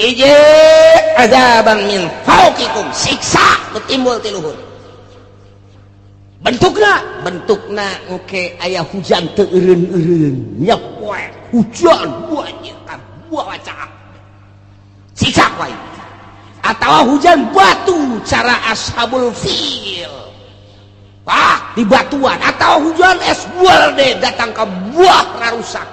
ije azaban min fauqikum, siksa timbul ti luhur. Bentukna engke aya hujan teu eureun-eureun nya poe hujan banjir buah siksa poe atawa hujan batu cara ashabul fil di batuan atau hujan es buah deh datang ke buah rarusak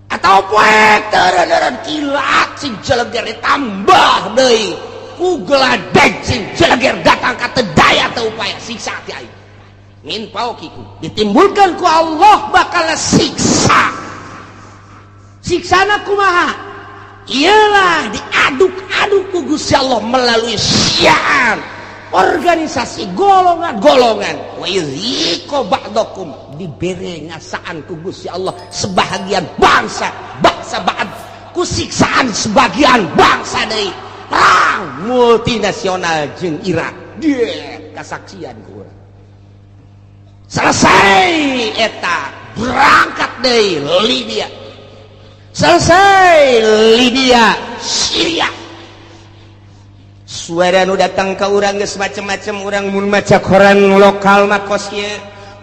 atau poe teureun kilat sing jeleger tambah deui ku geladeg sing jeleger datang ka teu daya teu upaya siksa ti aing min fauqikum ditimbulkan ku Allah bakal siksana kumaha ialah diaduk-aduk ku Gusti Allah melalui syiar organisasi golongan-golongan wa yuziko ba'dakum dibere ngasaan ku Gusti Allah sebahagian bangsa ba'd ku siksaan sebagian bangsa deui perang multinasional jeung Irak dia kasaksian ku selesai eta berangkat deui Libya selesai Libya Syria suara nu datang ke urang geus macem-macem urang mun maca koran lokal mah kos kieu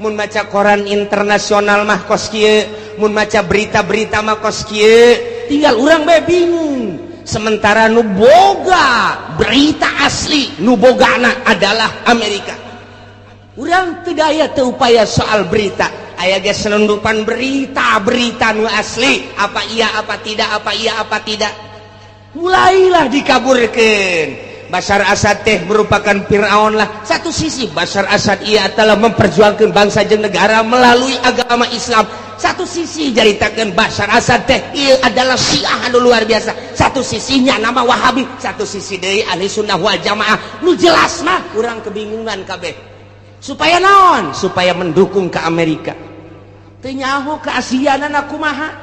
mun maca koran internasional mah kos kieu mun maca berita-berita mah kos kieu tinggal urang bae bingung sementara nu boga berita asli nu bogana adalah Amerika urang teu daya teu upaya soal berita aya ge selundupan berita nu asli apa iya apa tidak mulailah dikaburkeun Bashar Asad teh merupakan Fir'aun lah satu sisi Bashar Asad ia telah memperjuangkan bangsa jeung negara melalui agama Islam satu sisi jaritakeun Bashar Asad teh ieu adalah Syiah anu luar biasa satu sisinya nama Wahabi satu sisi deui ahli sunnah wal jamaah nu jelas mah urang kebingungan kabeh supaya naon supaya mendukung ke Amerika teu nyaho keasianana kumaha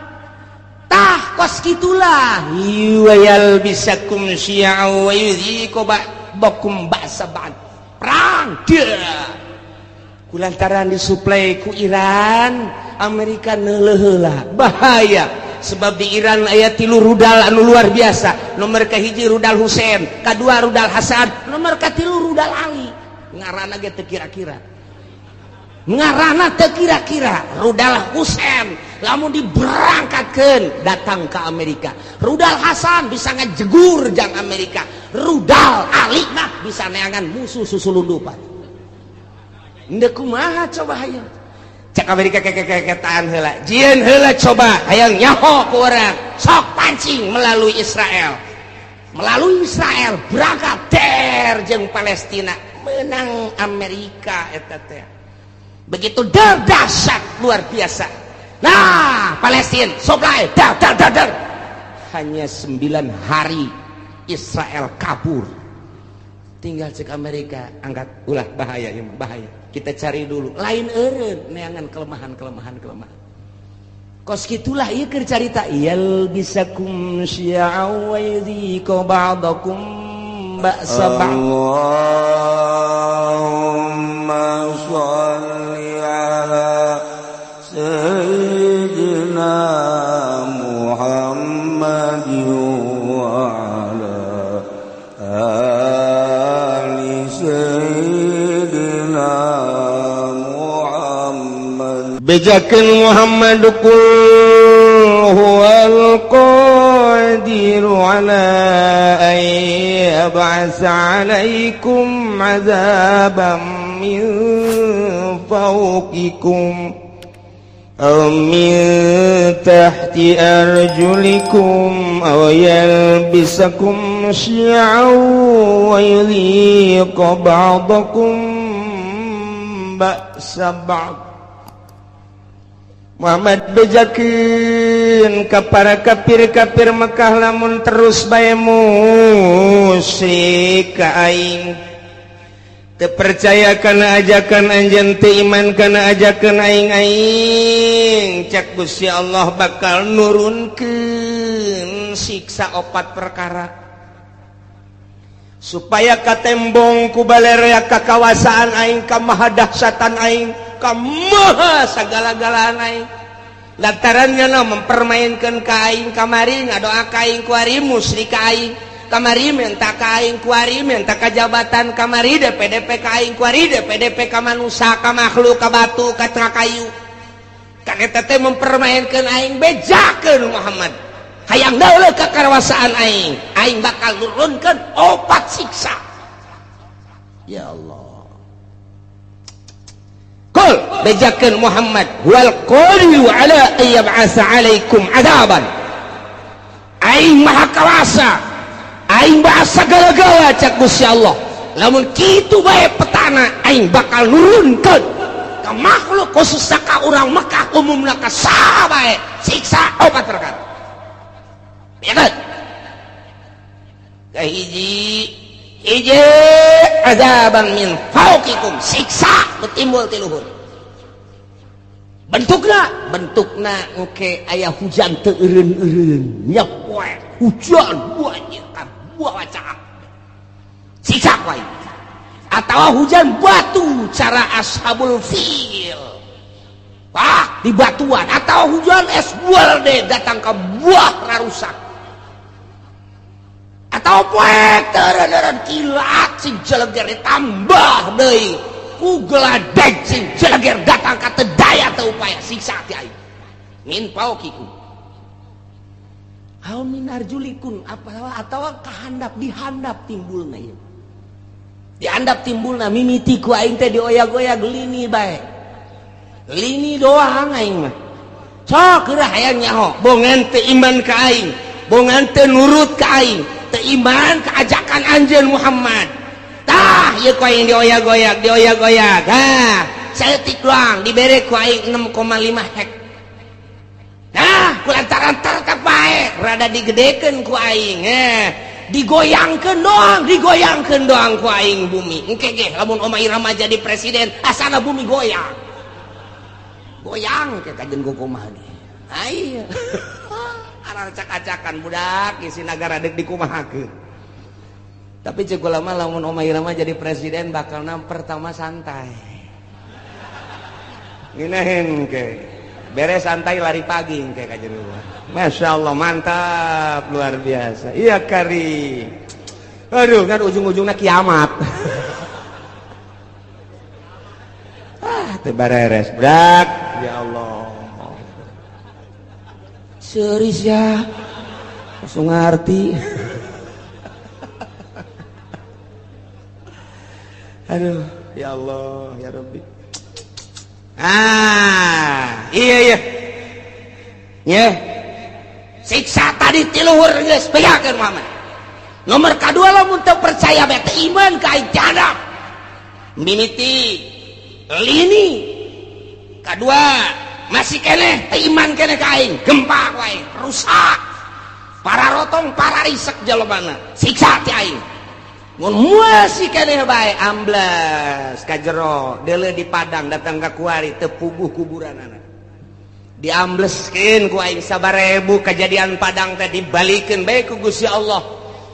tah kos kitulah yuwayal bisakum syi'a wa yudhiqu ba'dakum ba'sa ba'd perang dia kulantaran disuplai ku Iran Amerika neuleuh heula bahaya sebab di Iran aya 3 rudal anu luar biasa nomor kahiji rudal Husein kadua rudal Hasan nomor katilu rudal Ali ngaranna ge teu kira-kira rudal Husein lamun diberangkatkeun datang ke Amerika rudal Hasan bisa ngajegur jang Amerika rudal Ali mah bisa neangan musuh susulundupan ndeu kumaha coba hayang cek Amerika keketaan heula jieun heula coba hayang nyaho ku urang sok pancing melalui Israel berangkat der jeung Palestina menang Amerika eta teh begitu dahsyat luar biasa nah Palestina supply dar hanya 9 hari Israel kabur tinggal cek Amerika angkat ulah bahaya kita cari dulu lain eureun neangan kelemahan kos kitulah ieu keur carita yal bisakum syi'a wa yudhiqu ba'dakum ba'sa ba'd Allahumma shalli ala sayyidina Muhammad wa ala ali sayyidina Muhammad bejakeun Muhammad kul huwal qadiru ala an yab'atsa 'alaikum 'adzaban min fawqikum aw min tahti arjulikum aw yalbisakum syi'an wa yudhiqa ba'dakum ba'sa ba'd Muhammad bejakeun ka para kafir Mekah lamun terus bae musyrik ka aing teu percaya kana ajakan anjeun teu iman kana ajakan aing cak Gusti Allah bakal nurunkeun siksa 4 perkara supaya katembong ku balerea kakawasaan aing ka maha dahsyatan aing ka maha sagala-galaan aing lantarannya mempermainkan kain kamari ngadoa kain kuari musrik kain kamari minta kain kuari minta kajabatan kamari DPDP kain kuari DPDP ka manusia ka makhluk ka batu ka kayu kan eta teh mempermainkan aing bejakeun Muhammad hayang dauleuh kakarwasaan aing bakal nurunkeun 4 siksa ya Allah qul bejakeun Muhammad wal qadiru ala ayyab'asa alaikum adaban aing maha kawasa aing bahasa gala-gala cak Gusti Allah lamun kitu bae petana aing bakal nurunkeun ka makhluk khususna ka urang Mekah umumna ka saha bae siksa 4 perkara ya kan hiji azaban min fauqikum siksa betimbul ti luhur bentukna engke aya hujan teu eureun-eureun nya poe hujan banjir ka buah wacaak siksa wae atawa hujan batu cara ashabul fil di batuan atau hujan es buah deh datang ke buah rarusak atau poek teureun kilat sing jeleger ditambah deui ku geladeg sing jeleger datang ka teu daya teu upaya siksa ti aing min paukikum aw min arjulikun atawa kahandap dihandap timbulna ieu dihandap timbulna mimiti ku aing teh dioyag-oyag lini bae lini doang aing mah sok geurah hayang nyaho bongan teu iman ka aing bongan teu nurut ka aing teu iman ka ajakan anjeun Muhammad tah ieu ku aing dioyag-oyag saeutik doang dibere ku aing 6,5 hek nah kulantaran tertek bae rada digedekeun ku aing digoyangkeun doang ku aing bumi engke ge lamun Oma Irama jadi presiden asana bumi goyang ke kajen kumaha ge aya arah acak-acakan budak isi nagara dek dikumahakeun tapi ceuk ulama lamun Oma Irama jadi presiden bakalna pertama santai nginahin ke beres santai lari pagi ke kajen gua Masya Allah mantap luar biasa iya kari aduh kan ujung-ujungnya kiamat tebareres brak ya Allah serius ya langsung ngerti aduh ya Allah ya Rabbi iya ya siksa tadi ti luhur geus bejakeun Muhammad nomor kadua lamun teu percaya bae teu iman ka aing jadab mimiti lini kadua masih keneh teu iman keneh ka aing gempa wae rusak para rotong para risek jelebana siksa ti aing mun masih keneh bae amblas ka jero deuleu di padang datang ka kuari teu puguh kuburanana diambleskeun ku aing 1000 kejadian padang teh dibalikeun bae ku Gusti Allah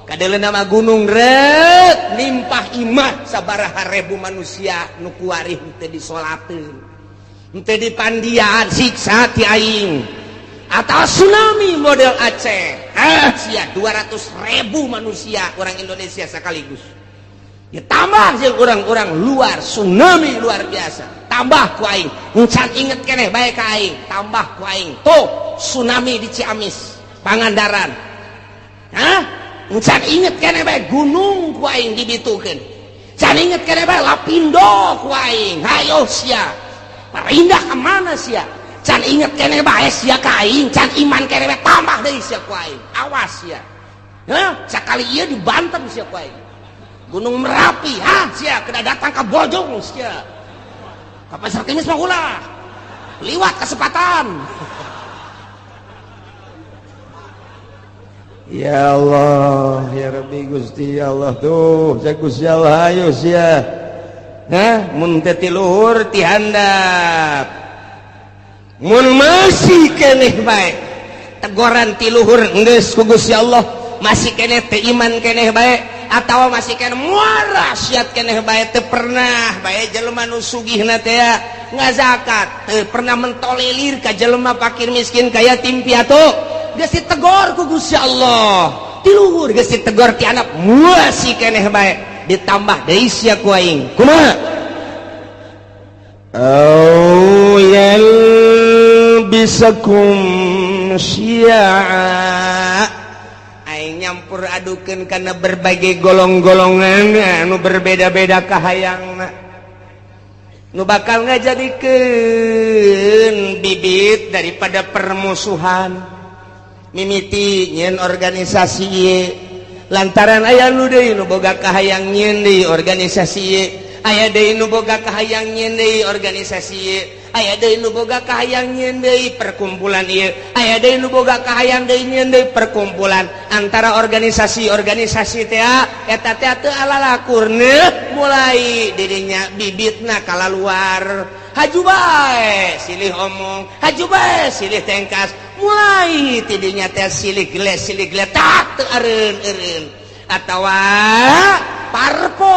kadeleuna mah gunung rek nimpah imah sabaraha ribu manusia nu kuari teu disolateun teu dipandian siksa ti aing atau tsunami model Aceh sia 200.000 manusia orang Indonesia sekaligus ya tambah jeung orang-orang luar tsunami luar biasa tambah ku aing encan inget keneh bae ka aing tambah ku aing tuh tsunami di Ciamis Pangandaran encan inget keneh bae gunung ku aing dibitukeun can inget keneh bae Lapindo ku aing hayo sia parindah ka mana sia can inget keneh bae sia ka aing can iman keneh bae tambah deui sia ku aing awas sia sakali ieu dibanten sia ku aing Gunung Merapi sia kena datang ke Bojong sia kapan sertimis mah ulah liwat kesempatan ya Allah ya Rabbi Gusti ya Allah tuh cek Gusti Allah ayo sia mun teh ti luhur ti handap mun masih keneh bae teguran ti luhur geus ku Gusti Allah masih keneh teu iman keneh bae atawa masih kena muara syat keneh bae teu pernah bae jelema nu sugihna teh nga zakat teu pernah mentolerir ka jelema fakir miskin ka yatim piatu geus ditegor ku Gusti Allah ti luhur geus ditegor ti anak muasi keneh bae ditambah deui sia ku aing kumaha au yalbisakum syi'a aing nyampur adukeun kana berbagai golong-golongan anu berbeda-beda kahayangna nu bakal ngajadikeun bibit daripada permusuhan mimiti nyeun organisasi ieu lantaran aya nu deui nu boga kahayang nyeun deui organisasi ieu aya deui nu boga kahayang nyeun deui organisasi ieu aya deui nu boga kahayang nyeun deui perkumpulan ieu aya deui nu boga kahayang deui nyeun deui perkumpulan antara organisasi-organisasi teh eta teh teu alalakurna mulai didinya bibitna kalaluar haju bae silih omong haju bae silih tengkas mulai tidinya teh silih gele tak teu eureun atawa parpo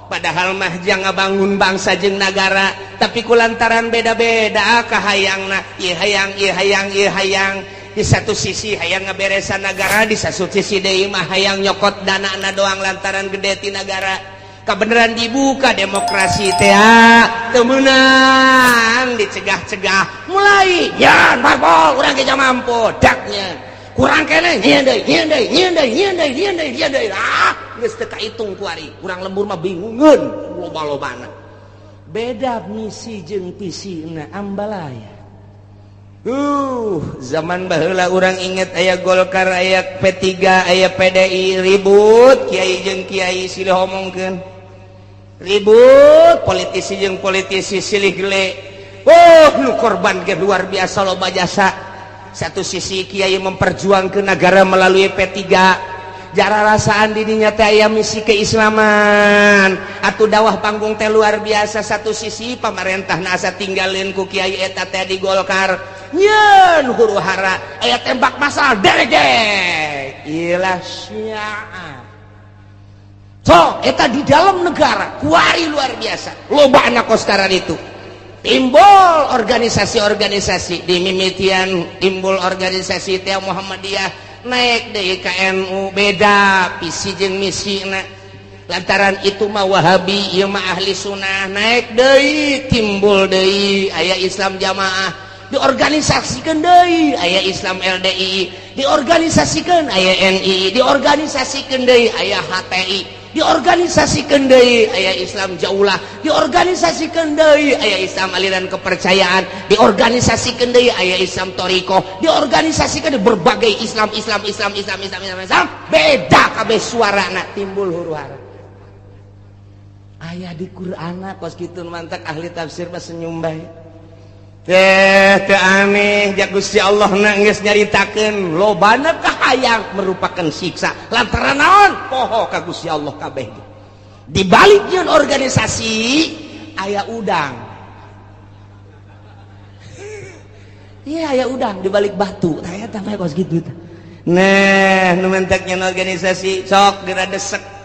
padahal mah jang ngabangun bangsa jeung nagara tapi kulantaran beda-beda kahayangna ieu hayang di satu sisi hayang ngaberesan nagara di satu sisi deui mah hayang nyokot danana doang lantaran gede ti nagara kabeneran dibuka demokrasi teh teu meunang dicegah-cegah mulai yan parpol urang ge mampu daknya kurang kene nyieun deui geus teu kahitung ku ari urang lembur mah bingungeun loba-lobana beda misi jeung visina ambalaya zaman baheula urang inget aya Golkar aya P3 aya PDI ribut kiai jeung kiai silih omongkeun ribut politisi jeung politisi silih gele nu korban ge luar biasa loba jasa satu sisi kiai memperjuangkeun negara melalui P3 jara rasaan dirinya teh aya misi keislaman atuh dakwah panggung teh luar biasa satu sisi pamarentahna asa tinggalin ku kiai eta teh di Golkar nyeun huru hara aya tembak masal derege ilah syiah so eta di dalam negara kuari luar biasa loba anak koskaran itu timbul organisasi-organisasi di mimitian timbul organisasi teh Muhammadiyah naik deui ka NU beda visi jeung misina lantaran itu mah Wahabi ieu mah ahli sunnah naik deui timbul deui aya Islam Jamaah diorganisasikeun deui aya Islam LDI diorganisasikeun aya NI diorganisasikeun deui aya HTI diorganisasikeun deui aya Islam Jaulah diorganisasikeun deui aya Islam aliran kepercayaan diorganisasikeun deui aya Islam Thariqah diorganisasikeun berbagai Islam beda kabeh suarana timbul huru-hara aya di Qur'ana kos kitu mantak ahli tafsir mah senyum bae teu aneh jak Gusti Allah na geus nyaritakeun lobana kahayang merupakan siksa lantaran naon poho ka Gusti Allah kabeh di balik nyeun organisasi aya udang iya aya udang di balik batu tah eta mah kos kitu nah nu mentek nyeun organisasi sok diradesek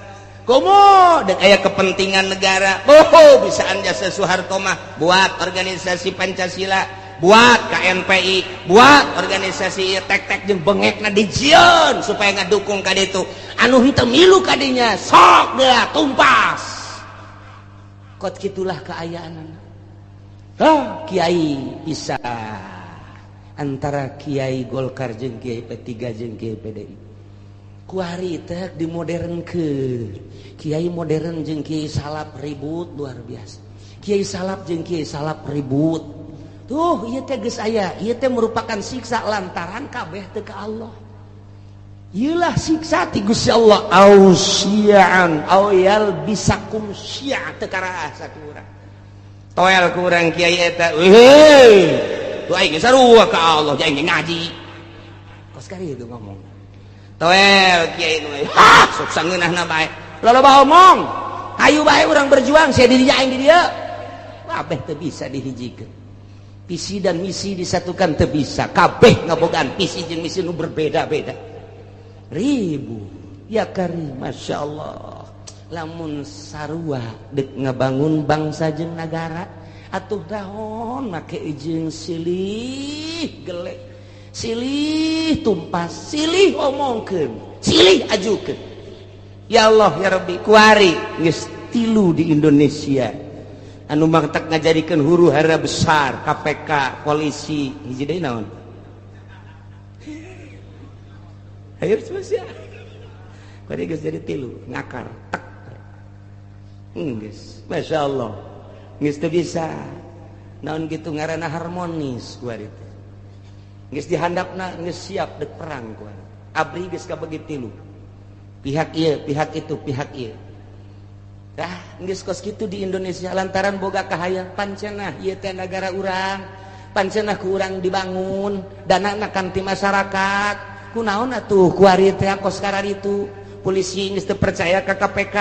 komo dan aya kepentingan negara bisaan jasa Soeharto mah buat organisasi Pancasila buat KNPI buat organisasi tek-tek jeung bengekna dijieun supaya ngadukung ka ditu anu henteu milu ka dinya sok geus tumpas kot kitulah kaayaanana kiai bisa antara kiai Golkar jeung kiai P3 jeung kiai PDI kuari teh dimodernkeun kiai modern jeung kiai salap ribut luar biasa kiai salap jeung kiai salap ribut tuh ieu teh geus aya ieu teh merupakan siksa lantaran kabeh teu ka Allah ieulah siksa ti Gusti Allah ausian au yalbisakum syi'a teu karasa kurang toel kurang kiai eta tuh aing sarua ka Allah jeung ngaji kos kari itu ngomong toel kiai nu sok sangeunahna bae loba omong hayu bae urang berjuang sia diri aing di dieu kabeh teu bisa dihijikeun visi dan misi disatukan teu bisa kabeh ngabogaan visi jeung misi nu berbeda-beda ribu ya Karim, Masya Allah. Lamun sarua dek ngabangun bangsa jeung nagara atuh daon make jeung silih gelek, silih tumpas, silih omongkeun, silih ajukeun. Ya Allah ya Rabbi, kuari geus 3 di Indonesia anu mangtak ngajadikeun huru-hara besar, KPK, polisi, hiji deui naon? Hayu sia. Kuari geus jadi 3 ngakar. Tak. Geus, Masya Allah. Geus teu bisa. Naon kitu ngaranna harmonis kuari teh. Geus dihandapna geus siap dek perang kuari. Abri geus kabagi 3. Pihak ieu, pihak itu, pihak ieu. Geus kos kitu di Indonesia lantaran boga kahayang pancenah ieu teh nagara urang, pancenah ku urang dibangun, danana kan ti masyarakat. Kunaon atuh kuari teh kos kararitu. Polisi geus teu percaya ka KPK,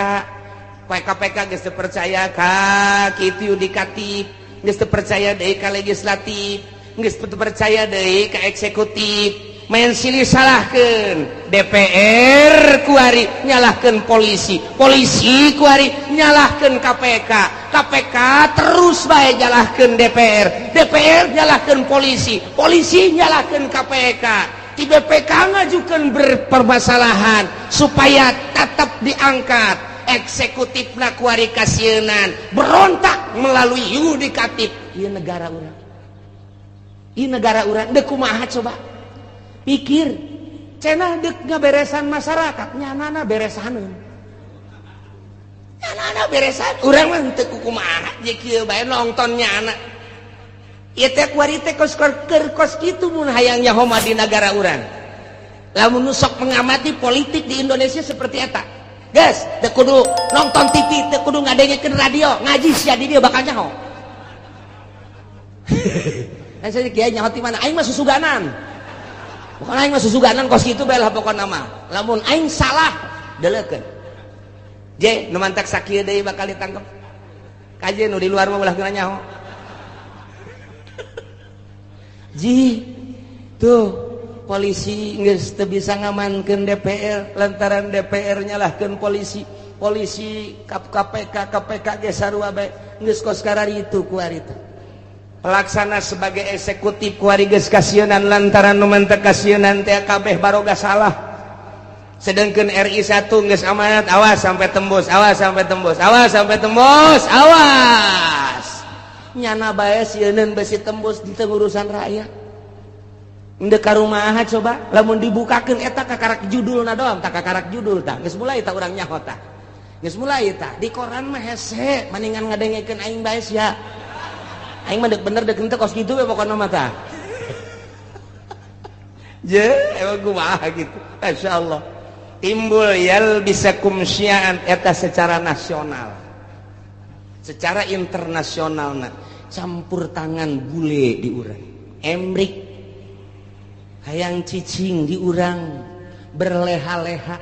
KPK geus teu percaya ka kitu yudikatif, geus teu percaya deui ka legislatif, geus teu percaya deui ka eksekutif. Main silih salahkeun DPR kuari nyalahkeun polisi, polisi kuari nyalahkeun KPK, KPK terus bae nyalahkeun DPR, DPR nyalahkeun polisi, polisi nyalahkeun KPK. Ti BPK ngajukeun berpermasalahan supaya tetap diangkat, eksekutifna kuari kasienan berontak melalui yudikatif. Ieu negara urang, ieu negara urang deuk kumaha coba? Pikir cenah dek ngaberesan masyarakat nyanana beresaneun, nyanana beresan urang mah teu kumaha je kieu bae nongton nyana ieu teh kuari teh kos kitu mun hayang nyahoma di negara urang. Lamun nu sok mengamati politik di Indonesia seperti eta geus teu kudu nonton TV, teu kudu ngadengekeun radio, ngaji sia di dieu bakal nyaho. Aya saya kieu nyaho ti mana aing mah susuganan. Bukan aing mah susuganan kos kitu bae lah pokona mah. Lamun aing salah deleukeun. Je nu mantak sakieu deui bakal ditangkep. Kaje nu di luar mah ulah geuna nyaho. Ji tuh polisi geus teu bisa ngamankeun DPR lantaran DPR nyalahkeun polisi. Polisi KPK ge sarua bae geus kos kararitu ku ari teh. Pelaksana sebagai eksekutif kuari geus kasienan lantaran nu mentek kasienan teh kabeh baroga salah. Sedengkeun RI 1 geus amanat, awas sampai tembus, awas sampai tembus, awas sampai tembus, awas. Nyana bae sieun besi tembus di urusan rakyat. Endeu karumaha coba lamun dibukakeun eta kakarak judulna doang, tak kakarak judul tah. Geus mulai tah urang nyaho tah. Geus mulai tah di koran mah hese maningan ngadengekeun aing bae sia. Aing mah dek bener dek henteu kos kitu we pokona mah tah. Je emang kumaha gitu. Masyaallah. Timbul yalbisakum syi'an eta secara nasional. Secara internasional na campur tangan bule di urang. Emrik hayang cicing di urang berleha-leha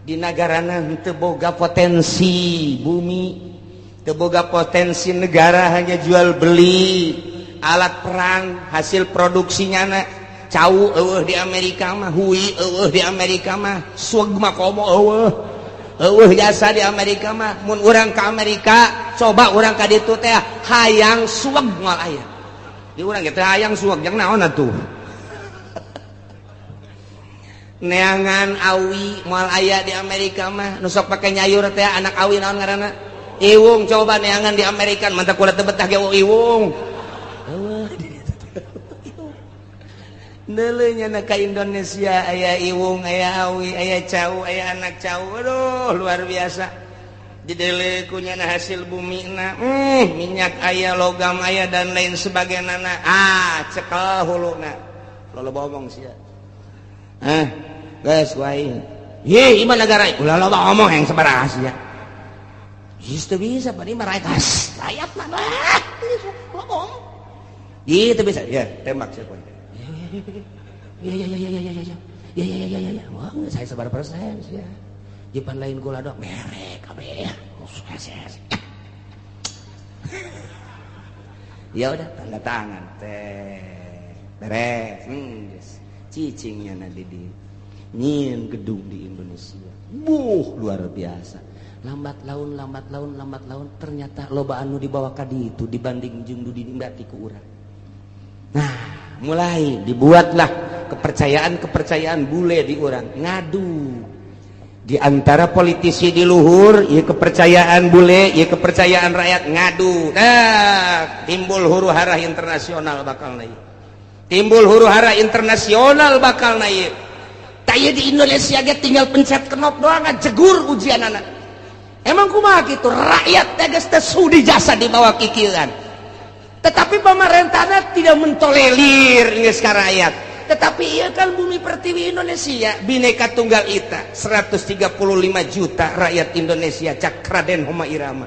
di nagarana henteu boga potensi bumi. Boga potensi negara hanya jual beli alat perang hasil produksinya na cau di Amerika mah hui di Amerika mah swag mah komo jasa di Amerika mah mun urang ke Amerika coba urang ka ditu teh hayang swag moal aya di urang teh hayang swag jeung naon atuh neangan awi moal aya di Amerika mah nu sok pake nyayur teh anak awi naon ngaranna Iwung coba neangan di Amerika mantap kulit betah ge iwung. Neuleunya na ka Indonesia aya iwung, aya awi, aya cau, aya anak cau. Aduh luar biasa. Dideuleu ku nyana hasil bumina. Minyak aya, logam aya dan lain sebagainya. Cekel huluna. Lo ngomong sia. Geus wae. Ye, ieu negara ulah loba ngomong yang sabaraha sia. Itu bisa, Pak. Ini meraih kas. Rakyat mana? Ngomong. Itu bisa. Ya, tembak siapa? Ya. Wah, saya sebar persen. Ya. Jipan lain gula dok. Merek, kabeh. Ya udah, tanda tangan. Beres. Cicingnya nanti di. nyin gedung di Indonesia luar biasa. Lambat laun ternyata loba anu dibawa ka ditu dibanding jeung du dimbrati ku urang. Nah, mulai dibuatlah kepercayaan bule di urang ngadu. Di antara politisi di luhur, ieu kepercayaan bule, ieu kepercayaan rakyat ngadu. Nah, timbul huru-hara internasional bakal naik. Taya di Indonesia ge tinggal pencet knop doang jegur ujian anak. Emang kumaha kitu? Rakyat teh geus teu sudi jasa di bawah kikieuan. Tetapi pemerintahnya tidak mentolerir geus ka rakyat. Tetapi iya kan bumi pertiwi Indonesia Bhinneka Tunggal Ika 135 juta rakyat Indonesia cak Raden Homa Irama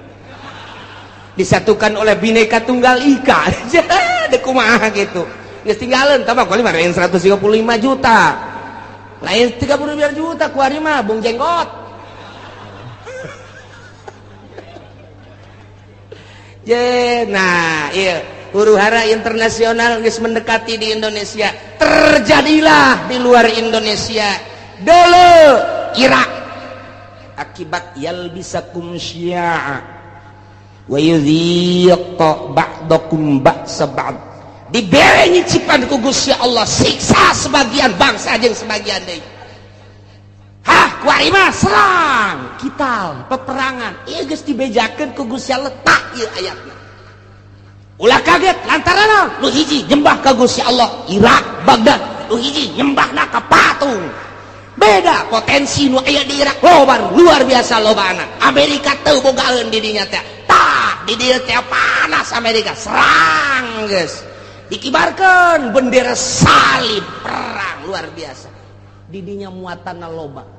disatukan oleh Bhinneka Tunggal Ika. Jadi kumaha gitu geus tinggalin tambah kali mah 135 juta lain 35 juta ku ari mah bung jenggot. Nah iya huru-hara internasional geus mendekati di Indonesia. Terjadilah di luar Indonesia dulu Irak akibat yalbisakum syi'a wa yudhiqa ba'dakum ba'sa ba'd dibere nyicipan ku Gusti Allah siksa sebagian bangsa jeung sebagian deui. Hah kuari mah serang kital peperangan ieu geus dibejakeun ku Gusti Allah tak ieu ayatna. Ulah kaget lantaran nu hiji nyembah ka Gusti Allah Irak Baghdad, nu hiji nyembahna ka patung. Beda potensi nu aya di Irak loba luar biasa lobana. Amerika teu bogaeun di dinya teh. Tah di dieu teh panas Amerika serang geus. Dikibarkeun bendera salib perang luar biasa. Di dinya muatanna loba.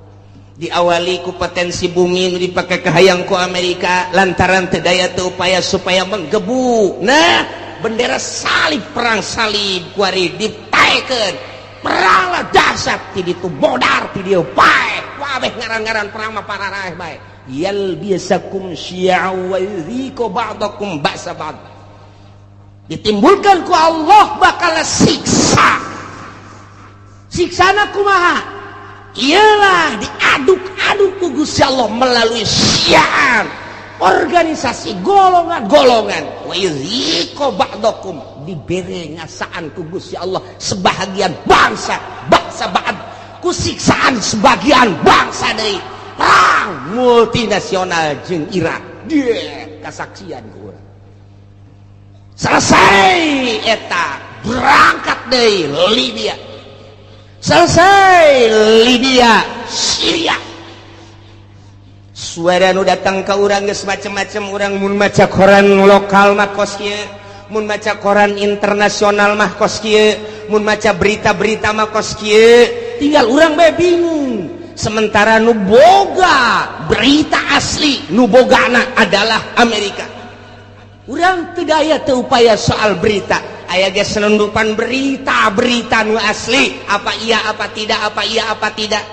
Diawali ku potensi bumi nu dipake kahayang ku Amerika lantaran teu daya teu upaya supaya menggebu. Nah, bendera salib perang salib kuari dipaekeun. Perang lah dahsyat ti ditu bodar ti dieu pae. Wabeh ngaran-ngaran perang mah pararaeh bae. Yal biasakum syi'a wa yudhiqu ba'dakum ba'sa ba'd. Ditimbulkan ku Allah bakal siksa. Siksana kumaha? Ialah diaduk-aduk ku Gusti Allah melalui syiar organisasi golongan-golongan wa yudhiqu ba'dakum dibere ngasaan ku Gusti Allah sebahagian bangsa ba'd ku siksaan sebagian bangsa deui perang multinasional jeung Irak dia kasaksian ku urang selesai eta berangkat deui Libya selesai Libya Syria suara nu datang ke urang geus macam-macam urang mun maca koran lokal mah kos kieu mun maca koran internasional mah kos kieu mun maca berita-berita mah kos kieu tinggal urang bae bingung sementara nu boga berita asli nu bogana adalah Amerika urang teu daya teu upaya soal berita aya ge senundupan berita nu asli apa iya apa tidak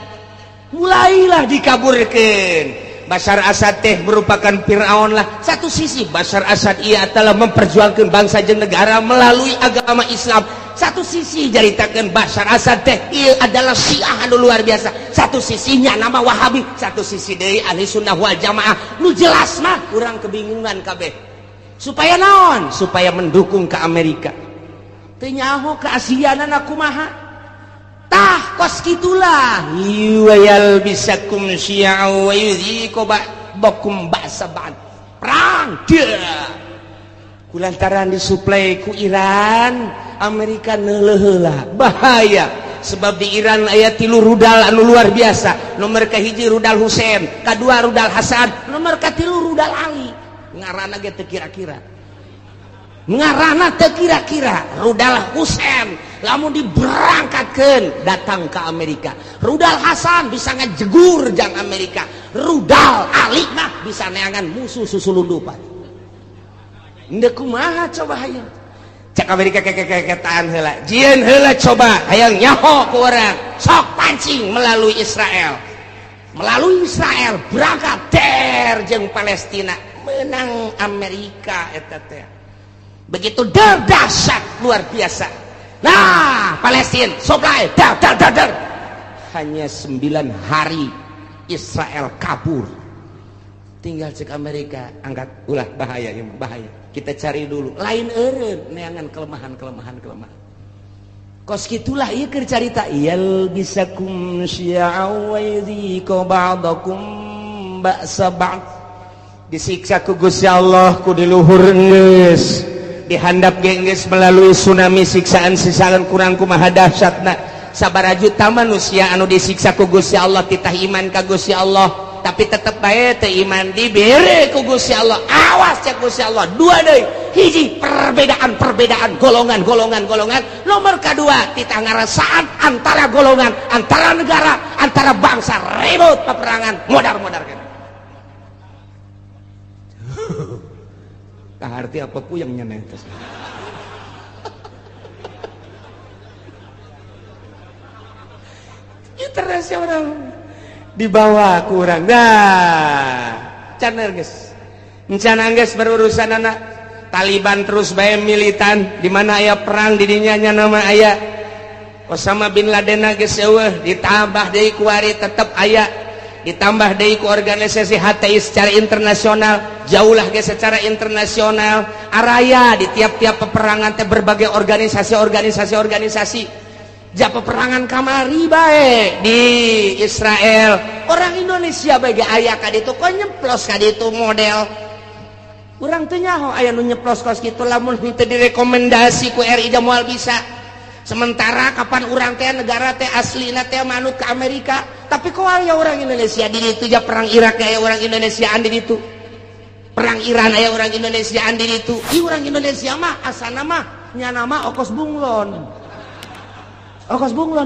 mulailah dikaburkeun Bashar Assad teh merupakan Fir'aun lah satu sisi Bashar Assad ia telah memperjuangkan bangsa jeung negara melalui agama Islam satu sisi jaritakeun Bashar Assad teh ia adalah Syiah anu luar biasa satu sisinya nama Wahabi satu sisi deui Ahli Sunnah wal Jamaah nu jelas mah urang kebingungan kabeh supaya naon supaya mendukung ke Amerika teu nyaho keasianana kumaha tah kos kitulah yuwayal bisakum syi'a wa yudhiqu ba'dakum ba'sa ba'd perang dia kulantaran disuplai ku Iran Amerika neuleuh heula bahaya sebab di Iran aya 3 rudal anu luar biasa nomor kahiji rudal Husein kadua rudal Hasan nomor katilu rudal Ali ngaranna ge teu kira-kira ngarana teu kira-kira rudal Husein lamun diberangkatkeun datang ke Amerika rudal Hasan bisa ngajegur jang Amerika rudal Ali mah bisa neangan musuh susulundupan endeu kumaha coba hayang cak Amerika keketaan heula jieun heula coba hayang nyaho ku urang sok pancing melalui Israel berangkat der jeung Palestina menang Amerika eta teh begitu dahsyat luar biasa nah Palestina supply dar hanya 9 hari Israel kabur. Tinggal cek Amerika angkat ulah bahaya ya bahaya. Kita cari dulu lain eureun neangan kelemahan. Kos gitulah ieu keur carita yal bisakum syi'a wa yadhiqu ba'dakum ba'sa ba'd. Disiksa ku Gusti Allah ku di luhur geus dihandap geus melalui tsunami siksaan kurang kumaha dahsyatna. Sabaraha juta manusia anu disiksa ku Gusti Allah titah iman ka Gusti Allah tapi tetep bae teu iman dibere ku Gusti Allah. Awas cek Gusti Allah dua deui hiji perbedaan golongan. Nomor kedua titah ngarasaan antara golongan, antara negara, antara bangsa ribut peperangan modar kan. Arti apa puyeng nyeneh tos. Internasional dibawa kurang caner geus encana geus berurusan anak Taliban terus bae militan di mana aya perang di dinya nya nama aya Osama bin Laden geus eueuh ditambah deui ku ari tetep aya ditambah deui ku organisasi HTI secara internasional jauhlah geus secara internasional araya di tiap-tiap peperangan teh berbagai organisasi ja peperangan kamari bae di Israel orang Indonesia bagi aya ka ditu kok nyeplos ka ditu model urang teu nyaho aya nu nyeplos kos kitu lamun teu direkomendasi ku RI moal bisa sementara kapan urang teh negara teh aslina teh manut ke Amerika tapi kok aya orang Indonesia di ditu ja perang Irak aya orang Indonesiaan di ditu perang Iran aya orang Indonesiaan di ditu ieu urang Indonesia mah asana mah nya nama Okos Bunglon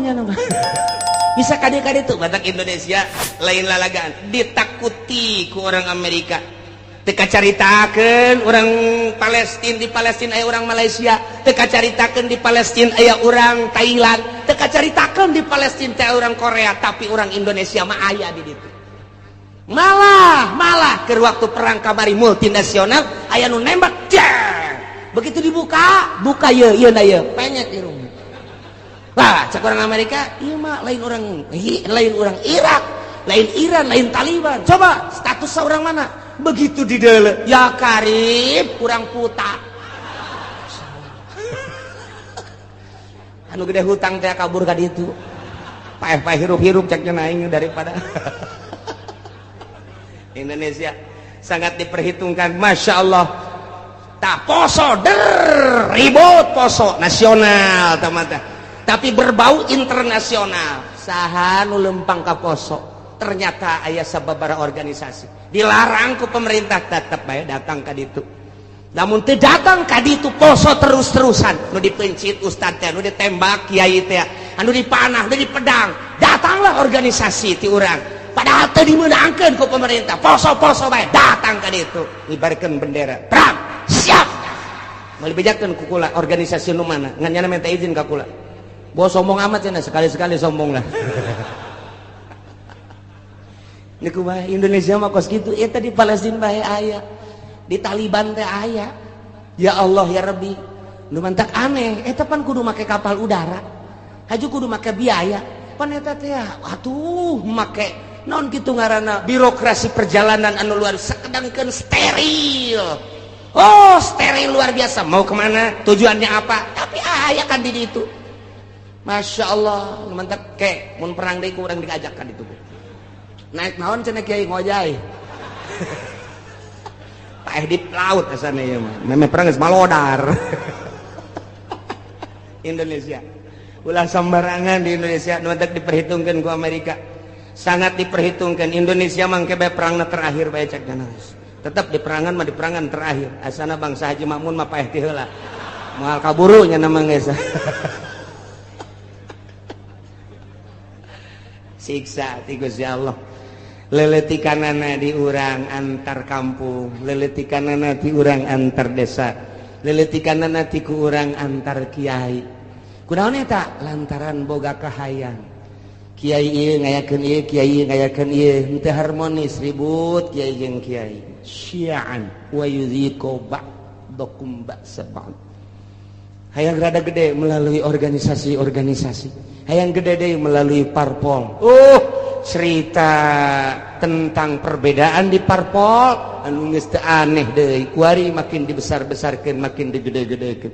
ya nama bisa kade-kade tuh batak Indonesia lain lalagaan ditakuti ku orang Amerika teka caritakeun orang Palestina di Palestina aya orang Malaysia teka caritakeun di Palestina aya orang Thailand teka caritakeun di Palestina aya orang Korea tapi orang Indonesia mah aya di ditu malah keur waktu perang kamari multinasional aya nu nembak begitu dibuka ieu na ieu penyet irung. Wah, cek orang Amerika, iya mah lain orang Irak, lain Iran, lain Taliban. Coba status seorang mana? Begitu di dalam, ya karib, kurang puta. Anu gede hutang teh kabur ka ditu. Paeh hirup-hirup ceknya naing daripada. Indonesia sangat diperhitungkan, masya Allah. Tak poso ribut poso nasional teman-teman. Tapi berbau internasional saha nu lempang ka poso ternyata aya sababaraha organisasi dilarang ku pemerintah tetep bae datang ka ditu namun teu datang ka ditu poso terus-terusan nu dipencit ustad teh nu ditembak kiai teh anu dipanah nu dipedang datanglah organisasi ti urang padahal teu dimeunangkeun ku pemerintah poso-poso bae datang ka ditu ngibarkeun bendera perang siap meuli bejakeun ku kula organisasi nu mana ngan nyana minta izin ka kula. Bos sombong amat cenah sekali-sekali sombong lah. Niku bae Indonesia mah kos kitu eta di Palestina bae aya. Di Taliban teh aya. Ya Allah ya Rabbi. Nu mantak aneh eta pan kudu make kapal udara. Haju kudu make biaya. Pan eta teh atuh make naon kitu ngaranna birokrasi perjalanan anu luar sakedangkeun steril. Oh, steril luar biasa. Mau kemana? Tujuannya apa? Tapi aya kan di ditu. Masya Allah, mantap kek, mun perang deui ku urang diajak ka ditu. Naik naon cenah kiai ngojay. Paeh di laut asana ieu mah. Meme perang geus malodar. Indonesia. Ulah sembarangan di Indonesia nu mantap diperhitungkeun ku Amerika. Sangat diperhitungkan Indonesia mangke bae perangna terakhir bae cek kana. Tetep di perangan mah di perangan terakhir. Asana bangsa Haji Makmun mah paeh ti heula. Moal kaburu nya nama geus. Siksa ti Gusti Allah leletikanana di urang antar kampung leletikanana ti urang antar desa leletikanana ti ku urang antar kiai kunaon eta lantaran boga kahayang kiai ieu ngayakeun ieu kiai ieu ngayakeun ieu teu harmonis ribut kiai jeung kiai syi'an wa yudhiqu ba'dakum ba'sa ba'd hayang rada gede melalui organisasi-organisasi hayang gede deui melalui parpol. Cerita tentang perbedaan di parpol anu geus teu aneh deui, kuari makin dibesar-besarkeun, makin digede-gedekeun.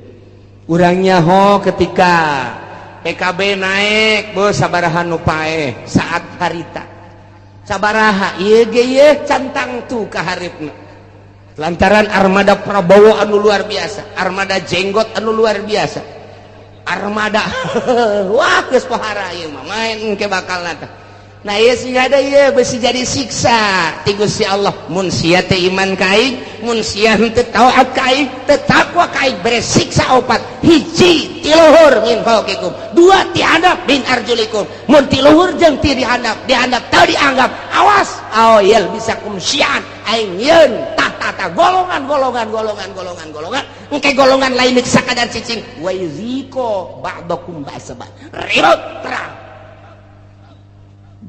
Urang nyaho ketika PKB naik, bos sabaraha nu paeh saat harita. Sabaraha ieu ge ieu cantang tu ka hareupeuna. Lantaran armada Prabowo anu luar biasa, armada jenggot anu luar biasa. Armada wah geus pohara ieu mah main ke bakalna teh. Nah ieu sehingga ada ieu besi jadi siksa ti Gusti Allah. Mun sia teh iman ka aing, mun sia teu taat ka aing, teu takwa ka aing, beres siksa opat. Hiji ti luhur min fauqikum, dua ti handap min arjulikum. Mun ti luhur jeung ti dihandap teu dianggap, awas aoyel bisa kumsian aing yeun tata golongan engke golongan lain sakadar cicing wa yuziko ba'dakum ba'saban ribut perang.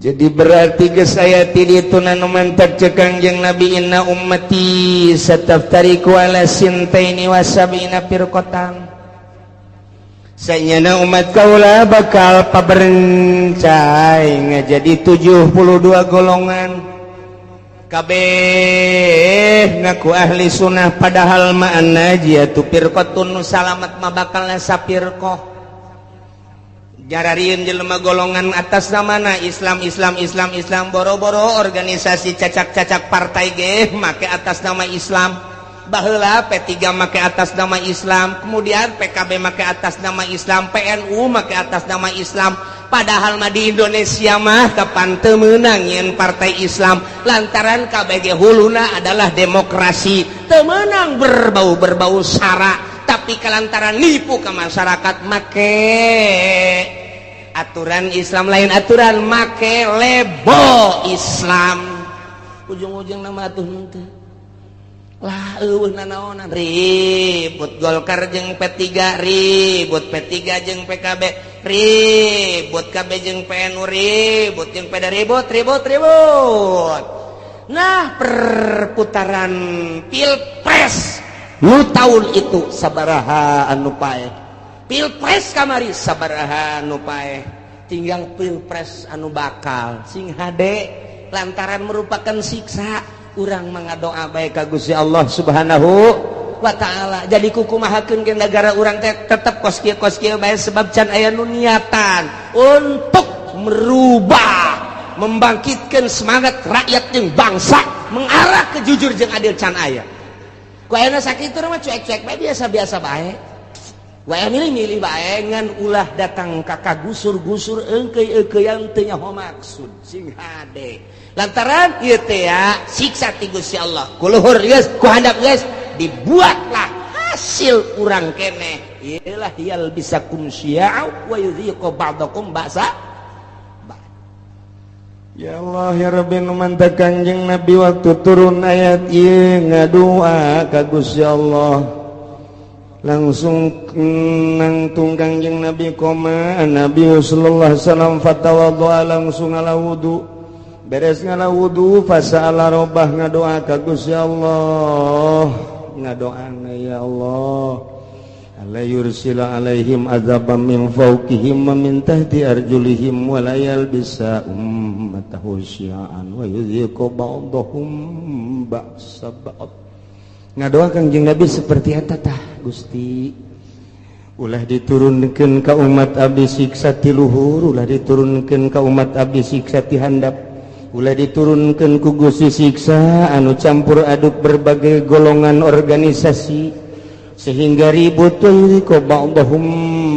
Jadi berarti geus aya ti ditu nu mantap cek Kangjeng Nabi, inna ummati sataftariqu ala sintaini wa sab'ina firqatan. Sayeuna umat kaula bakal paberencai ngajadi 72 golongan. Kabeh ngaku ahli sunnah padahal ma'an najiyatu firqatun nu salamat mah bakalna sapirqah. Jararieun jelema golongan atas namana Islam boro-boro organisasi cacak-cacak partai ge make atas nama Islam. Baheula P3 make atas nama Islam, kemudian PKB make atas nama Islam, PNU make atas nama Islam. Padahal mah di Indonesia mah kapan teu meunang nyeun partai Islam lantaran KBG huluna adalah demokrasi. Teu meunang berbau sara, tapi kelantaran nipu ke masyarakat make aturan Islam lain aturan, make lebo Islam. Ujung-ujung nama atuh henteu. Lah eueuh nanaonan ribut Golkar jeung P3, ribut P3 jeung PKB, ribut KB jeung PNU, ribut jeung PD, ribut. Nah, perputaran pilpres nu tahun itu sabaraha anu paeh. Pilpres kamari sabaraha anu paeh. Tinggal pilpres anu bakal sing hade lantaran merupakan siksa. Urang mangadoa bae ka Gusti Allah Subhanahu wa taala. Jadi kukumahakeun ke negara urang teh tetep kos kieu bae sebab can aya nu niatan untuk merubah, membangkitkan semangat rakyat jeung bangsa mengarah ke jujur jeung adil can aya. Ku ayeuna sakitu mah cuek-cuek bae biasa-biasa bae. Wae milih-milih bae ngan ulah datang ka gusur-gusur eungkeuy-eungkeuyan teu nyaho maksud sing hade. Lantaran ieu teh ya siksa ti Gusti Allah. Ku luhur geus, ku handap geus, dibuatlah hasil urang keneh. Ialah yal bisakum syi'a wa yudhiqu ba'dakum ba'sa. Ya Allah ya Rabbi nu mantap Kanjeng Nabi waktu turun ayat ieu ngadoa ka Gusti Allah. Langsung nangtung Kanjeng Nabi koma Nabi sallallahu alaihi wasallam fatawaddoa langsung ala wudu. Beres ngala wudu fasa'ala robah ngadoa ka Gusti Allah, ngadoana ya Allah alla yursila alaihim azaban min fawqihim wa min tahti arjulihim wa la yalbisa ummatahu syi'an wa yudhiqu ba'dahum ba'sa ba'd. Ngadoa Kanjeng Nabi seperti eta tah Gusti, ulah diturunkeun ka umat abdi siksa ti luhur, ulah diturunkeun ka umat abdi siksa ti handap, ulah diturunkeun ku Gusti siksa anu campur aduk berbagai golongan organisasi sehingga ribut ko ba'dahum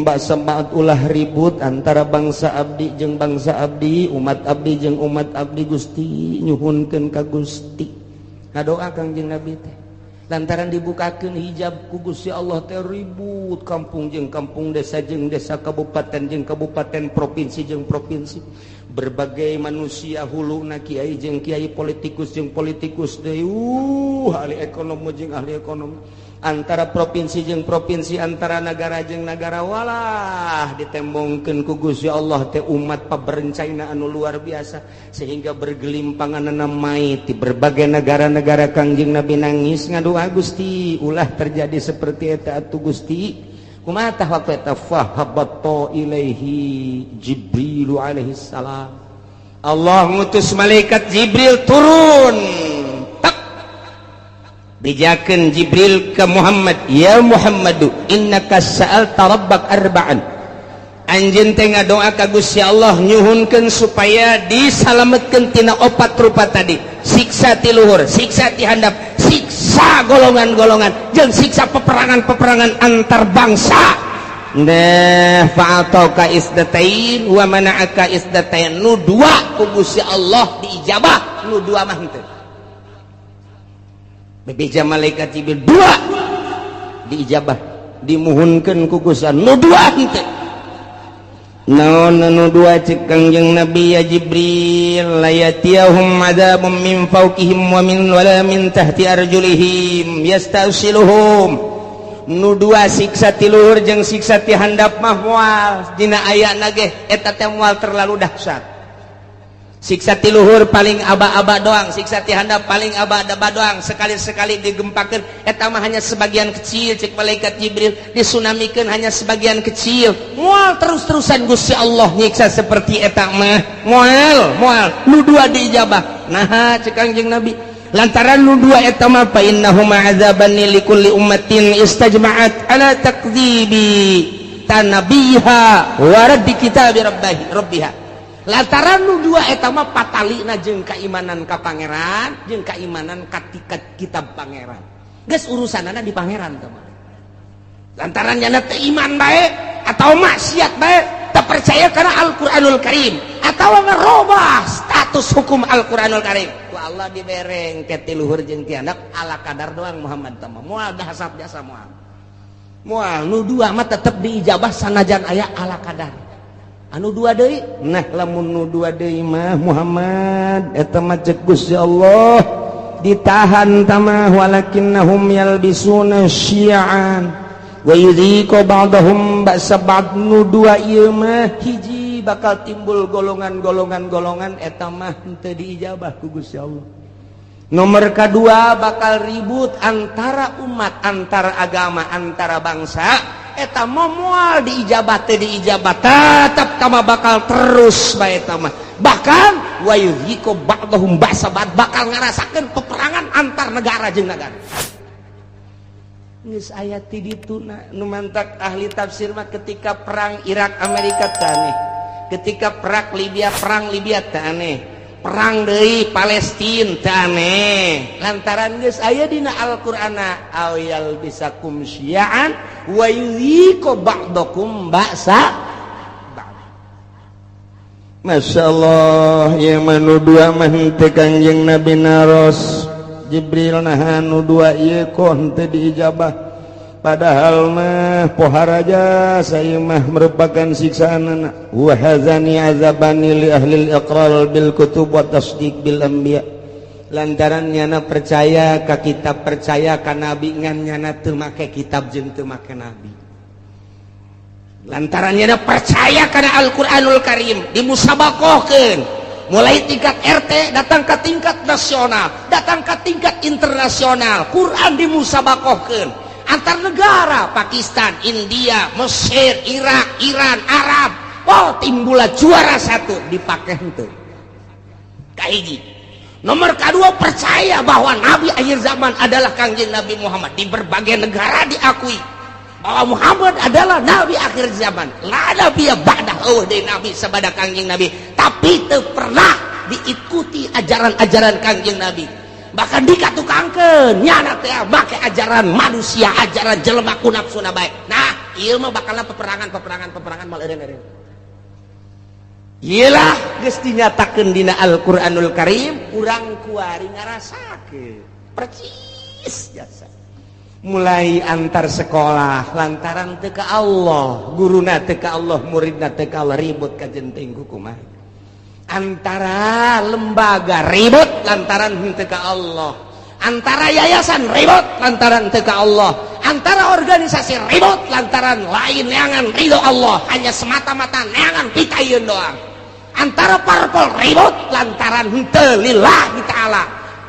ba'sa ba'd, ulah ribut antara bangsa abdi jeung bangsa abdi, umat abdi jeung umat abdi. Gusti nyuhunkeun ka Gusti. Ngadoa Kanjeng Nabi teh lantaran dibukakeun hijab ku Gusti Allah teh ribut kampung jeung kampung, desa jeung desa, kabupaten jeung kabupaten, provinsi jeung provinsi. Berbagai manusia huluna kiai jeung kiai, politikus jeung politikus deui, ahli ekonomi jeung ahli ekonomi, antara provinsi jeung provinsi, antara negara jeung negara. Walah ditembongkeun ku Gusti Allah teh umat paberencaina anu luar biasa sehingga bergelimpanganna mai ti berbagai negara-negara. Kanjeng Nabi nangis ngadoa, Gusti ulah terjadi seperti eta atuh Gusti. kumaha tah waktu eta fahabatta ilaihi Jibril alaihi salam. Allah ngutus malaikat Jibril turun tak bijakeun Jibril ke Muhammad, ya Muhammadu innaka sa'alta rabbak arba'an, anjeun teh ngadoa ka Gusti Allah nyuhunkeun supaya disalametkeun tina 4 rupa tadi, siksa ti luhur, siksa ti handap, siksa golongan-golongan jeung siksa peperangan-peperangan antar bangsa. Nah fa'ataka isdatain wa mana'aka isdatain, nu dua ku Gusti Allah diijabah, nu dua mah henteu. Bebeja malaikat Jibril dua diijabah dimuhunkeun ku Gusti Allah, nu dua henteu. Naon nu dua cek Kangjeng Nabi ya Jibril, layatiyahum adzabum min fawqihim wa min wala min tahti arjulihim yastasiluhum. Nu dua siksa ti luhur jeung siksa ti handap mah moal dina ayana ge eta teh moal terlalu dahsyat. Siksa ti luhur paling aba-aba doang, siksa ti handap paling aba-aba doang, sekali-sekali digempakeun eta mah hanya sebagian kecil cek malaikat Jibril, disunamikeun hanya sebagian kecil. Moal terus-terusan Gusti Allah nyiksa seperti eta mah moal nu dua diijabah. Nah cek Kangjeng Nabi lantaran nu dua eta mah fa innahuma adzaban likulli ummatin istajma'at ala takdzibi tanabiha wa raddi kitabi rabbiha. Lantaran nu dua eta mah patalina jeung kaimanan ka pangeran jeung kaimanan ka kitab pangeran. Geus urusanana di pangeran teh mah. Lantaran nya teh iman bae atau maksiat bae, teu percaya kana Al-Qur'anul Karim atawa ngarobah status hukum Al-Qur'anul Karim. Ku Allah dibereng ke ti luhur jeung ti handap ala kadar doang Muhammad teh mah. Moal dahsyat jasa moal. Moal nu dua mah tetep diijabah sanajan aya ala kadar. Anu dua deui, nah lamun nu dua deui mah Muhammad eta mah cek Gusti Allah ditahan tamah walakinnahum yalbisuna syi'an wa yudhiqu ba'dahum ba'sa ba'd. Nu dua ieu mah hiji bakal timbul golongan-golongan eta mah henteu diijabah ku Gusti Allah. Nomor kedua bakal ribut antara umat, antara agama, antara bangsa. Eta moal diijabah teh diijabah tetap tama bakal terus bae eta mah. Bahkan wa yudhiqu ba'dahum ba'sa ba'd, bakal ngarasakeun peperangan antar negara jeung negara. Geus aya ti ditu nu mantak ahli tafsir mah ketika perang Irak Amerika teh aneh, ketika perang Libya teh aneh, perang deui Palestina teh aneh. Lantaran geus aya dina Al-Qur'ana awyal bisakum syi'an wa yudhiqu ba'dakum ba'sa ba'd. Masyaallah ya manu dua mah teh Kangjeng Nabi naros Jibril nah anu dua ieu kok henteu diijabah. Padahal mah poharaja saya mah merupakan siksaan. Wa hazani azabani li ahli al-iqrar bil kutub wa tasdiq bil anbiya. Lantaran nyana percaya ka kitab, percaya ka nabi, ngan nyana teu make kitab jeung teu make nabi. Lantaran nyana percaya kana Al-Qur'anul Karim dimusabakohkeun mulai tingkat RT datang ke tingkat nasional, datang ke tingkat internasional. Quran dimusabakohkeun antar negara, Pakistan, India, Mesir, Irak, Iran, Arab. Oh timbullah juara satu dipake henteu. Kahiji. Nomor kedua percaya bahwa Nabi akhir zaman adalah Kangjeng Nabi Muhammad. Di berbagai negara diakui bahwa Muhammad adalah Nabi akhir zaman. La nabiyya ba'dahu, dari Nabi sabada Kangjeng Nabi. Tapi teu pernah diikuti ajaran-ajaran Kangjeng Nabi. Bahkan dikatukangkeun nyana teh make ajaran manusia, ajaran jelema ku nafsuna bae. Nah, ieu mah bakalna peperangan mal eureun-eureun. Iyalah geus dinyatakeun dina Al-Qur'anul Karim, urang kuari ngarasakeun percis jasa. Mulai antar sekolah lantaran teu ka Allah, guruna teu ka Allah, muridna teu ka Allah, ribut ka jenting kumaha. Antara lembaga ribut lantaran teu ka Allah. Antara yayasan ribut lantaran teu ka Allah. Antara organisasi ribut lantaran lain neangan ridho Allah, hanya semata-mata neangan pitayeun doang. Antara parpol ribut lantaran henteu lillahi ta'ala,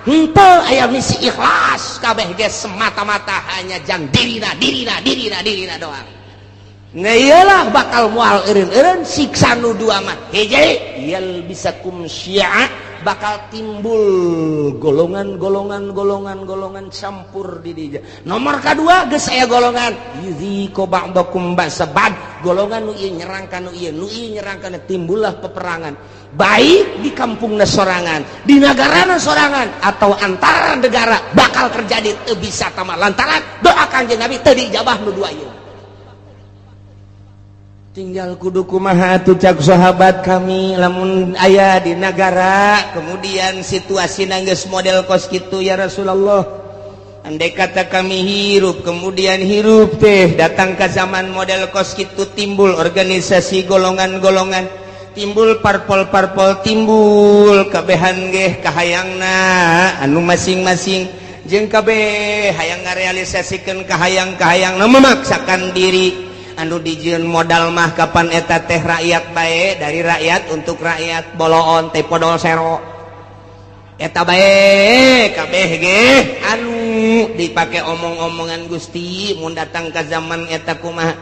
henteu aya misi ikhlas, kabeh ge semata-mata hanya jang dirina doang. nah iyalah bakal mual eureun-eureun siksa nu dua mah hiji yal bisakum syi'a bakal timbul golongan campur di dieu nomor kadua geus aya golongan yuziqu ba'dakum ba'sabad golongan nu ieu nyerang ka nu ieu nyerang kana timbullah peperangan baik di kampungna sorangan di nagarana sorangan atau antara negara bakal terjadi teu bisa tamah lantaran doa Kanjeng Nabi teu diijabah nu dua ieu tinggal kudu kumaha atuh cak sahabat kami lamun aya di negara kemudian situasi geus model kos kitu ya Rasulullah andai kata kami hirup kemudian hirup teh datang ke zaman model kos kitu timbul organisasi golongan-golongan timbul parpol-parpol timbul kabehan ge kahayangna anu masing-masing jeung kabeh hayang ngarealisasikeun kahayang-kahayangna memaksakan diri anu dijieun modal mah kapan eta teh rakyat bae dari rakyat untuk rakyat boloon teh podol sero eta bae kabeh ge anu dipake omong-omongan Gusti mun datang ka zaman eta kumaha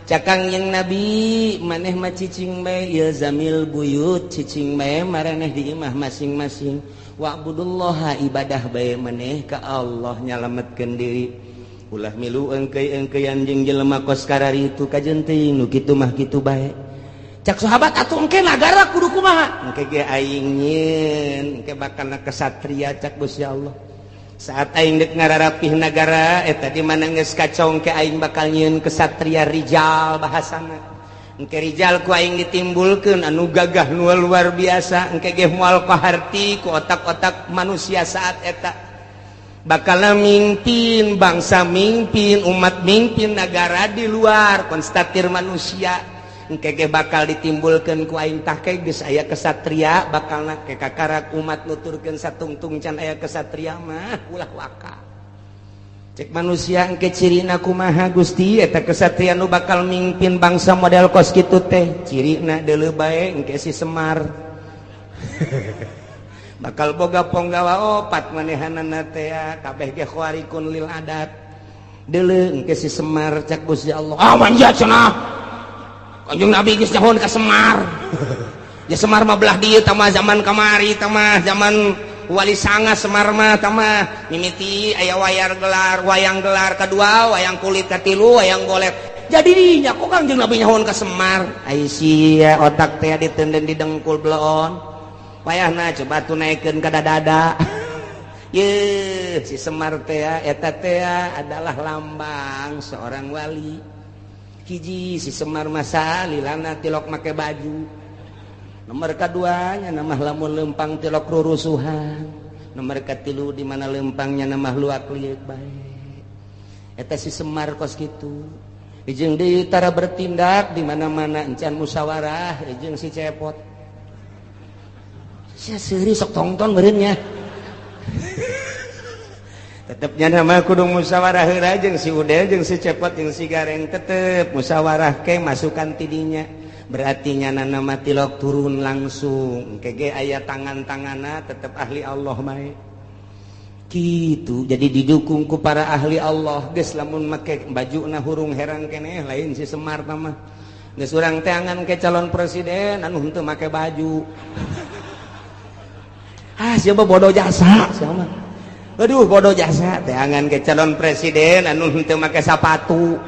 cakang yang Nabi maneh mah cicing bae ya zamil buyut cicing bae maraneh di imah masing-masing wa'budullaha ibadah bae maneh ka Allah nyalametkeun diri ulah milu engkeuy-engkeuyan jeung jelema kos karari itu kajen teuing nu kitu mah kitu bae cak sahabat atuh engke nagara kudu kumaha engke ge aing nyieun engke bakalna kesatria cak Gusti Allah saat aing deuk ngararapih nagara eta di mana geus kacau engke aing bakal nyieun kesatria rijal bahasana engke rijal ku aing ditimbulkeun anu gagah nu luar biasa engke ge moal kaharti ku otak-otak manusia saat eta bakal mimpin bangsa mimpin umat mimpin negara di luar konstatir manusia engke ge bakal ditimbulkeun ku aing tah ke geus aya kesatria bakalna ke kakarak umat nuturkeun satungtung can aya kesatria mah ulah waka cek manusia engke cirina kumaha Gusti eta kesatria nu bakal mimpin bangsa model kos kitu teh cirina deuleu bae engke si Semar bakal boga ponggawa opat manehanana teh kabeh ge khawarikun lil adat deuleu engke si Semar cak Gusti Allah manja cenah Kanjeng Nabi geus nyahon ka Semar ya Semar mah belah dieu tah zaman kamari tah zaman Wali Sanga Semar mah tah mimiti aya wayang gelar kadua wayang kulit katilu wayang golek jadi dinya kok Kanjeng Nabi nyahon ka Semar ai sia otak teh diteunden di dengkul bleon wayahna coba tunaikeun ka dada ye si Semar teh eta teh adalah lambang seorang wali hiji si Semar masa lilana tilok make baju nomor kaduanya nama lamun lempang tilok rurusuhan nomor katilu di mana lempangnya nama luak liuk bae eta si Semar kos kitu jeung deui tara bertindak di mana-mana encan musyawarah jeung si cepot sia seuri sok tongton meureunnya tetepnya nama kudu musyawarah heula jeung si Udel jeung si Cepot jeung si Gareng tetep musyawarah ke masukan tidinya berarti nyana nama tilok turun langsung kege aya tangan-tanganna tetep ahli Allah bae kitu jadi didukung ku para ahli Allah geus lamun make bajuna hurung herang keneh lain si Semar mah geus urang teh angan ke calon presiden anu henteu make baju siapa bodoh jasa siapa aduh bodoh jasa teangan ke calon presiden anu henteu make sapatu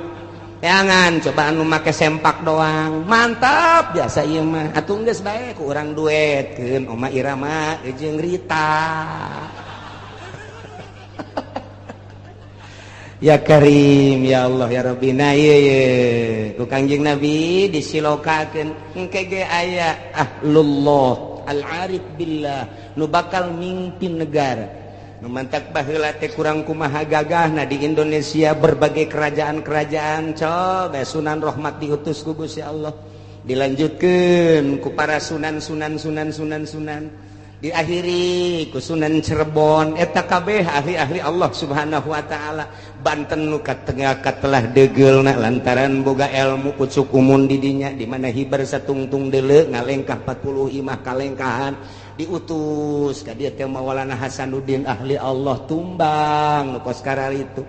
teangan coba anu make sempak doang mantap biasa ieu mah atuh geus bae ku urang duetkeun Oma Irama jeung Rita ya Karim ya Allah ya Rabbi na ieu ku Kanjeng Nabi disilokakeun engke ge aya ahlullah al-arif billah nu bakal mimpin negara nu mantak baheula teh kurang kumaha gagahna di Indonesia berbagai kerajaan-kerajaan coba Sunan Rahmat diutus ku Gusti Allah dilanjutkeun ku para sunan diakhiri ku Sunan Cirebon eta kabeh ahli-ahli Allah Subhanahu wa taala Banten nu katengah katelah degeulna lantaran boga ilmu pucuk umun di dinya di mana hibar satungtung deuleu ngalengkah 40 imah kalengkahan diutus ka dieu teh Maulana Hasanuddin ahli Allah tumbang nu kos karari itu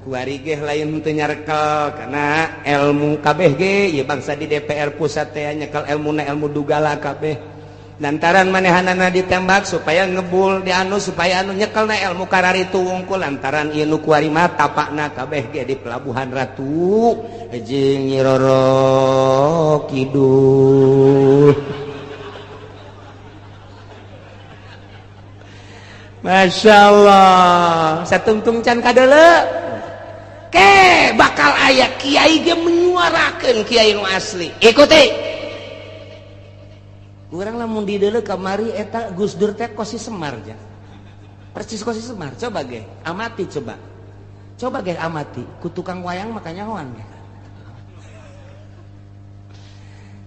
kuari ge lain teu nyarkel karena ilmu kabeh ge ieu bangsa di DPR pusat teh nyekel ilmuna ilmu dugala kabeh lantaran manehanana ditembak supaya ngebul di anu supaya anu nyekelna ilmu kararitu wungkul lantaran ieu nu kuari mah tapakna kabeh ge di Pelabuhan Ratu jeung Nyi Roro Kidul. Masya Allah satungtung can kadele ke bakal aya kiai ge menyuarakeun kiai nu asli ikuti urang lamun di deuleu kamari eta Gus Dur teh Kosi Semar ja persis Kosi Semar coba ge amati coba ge amati ku tukang wayang makanya hoan ge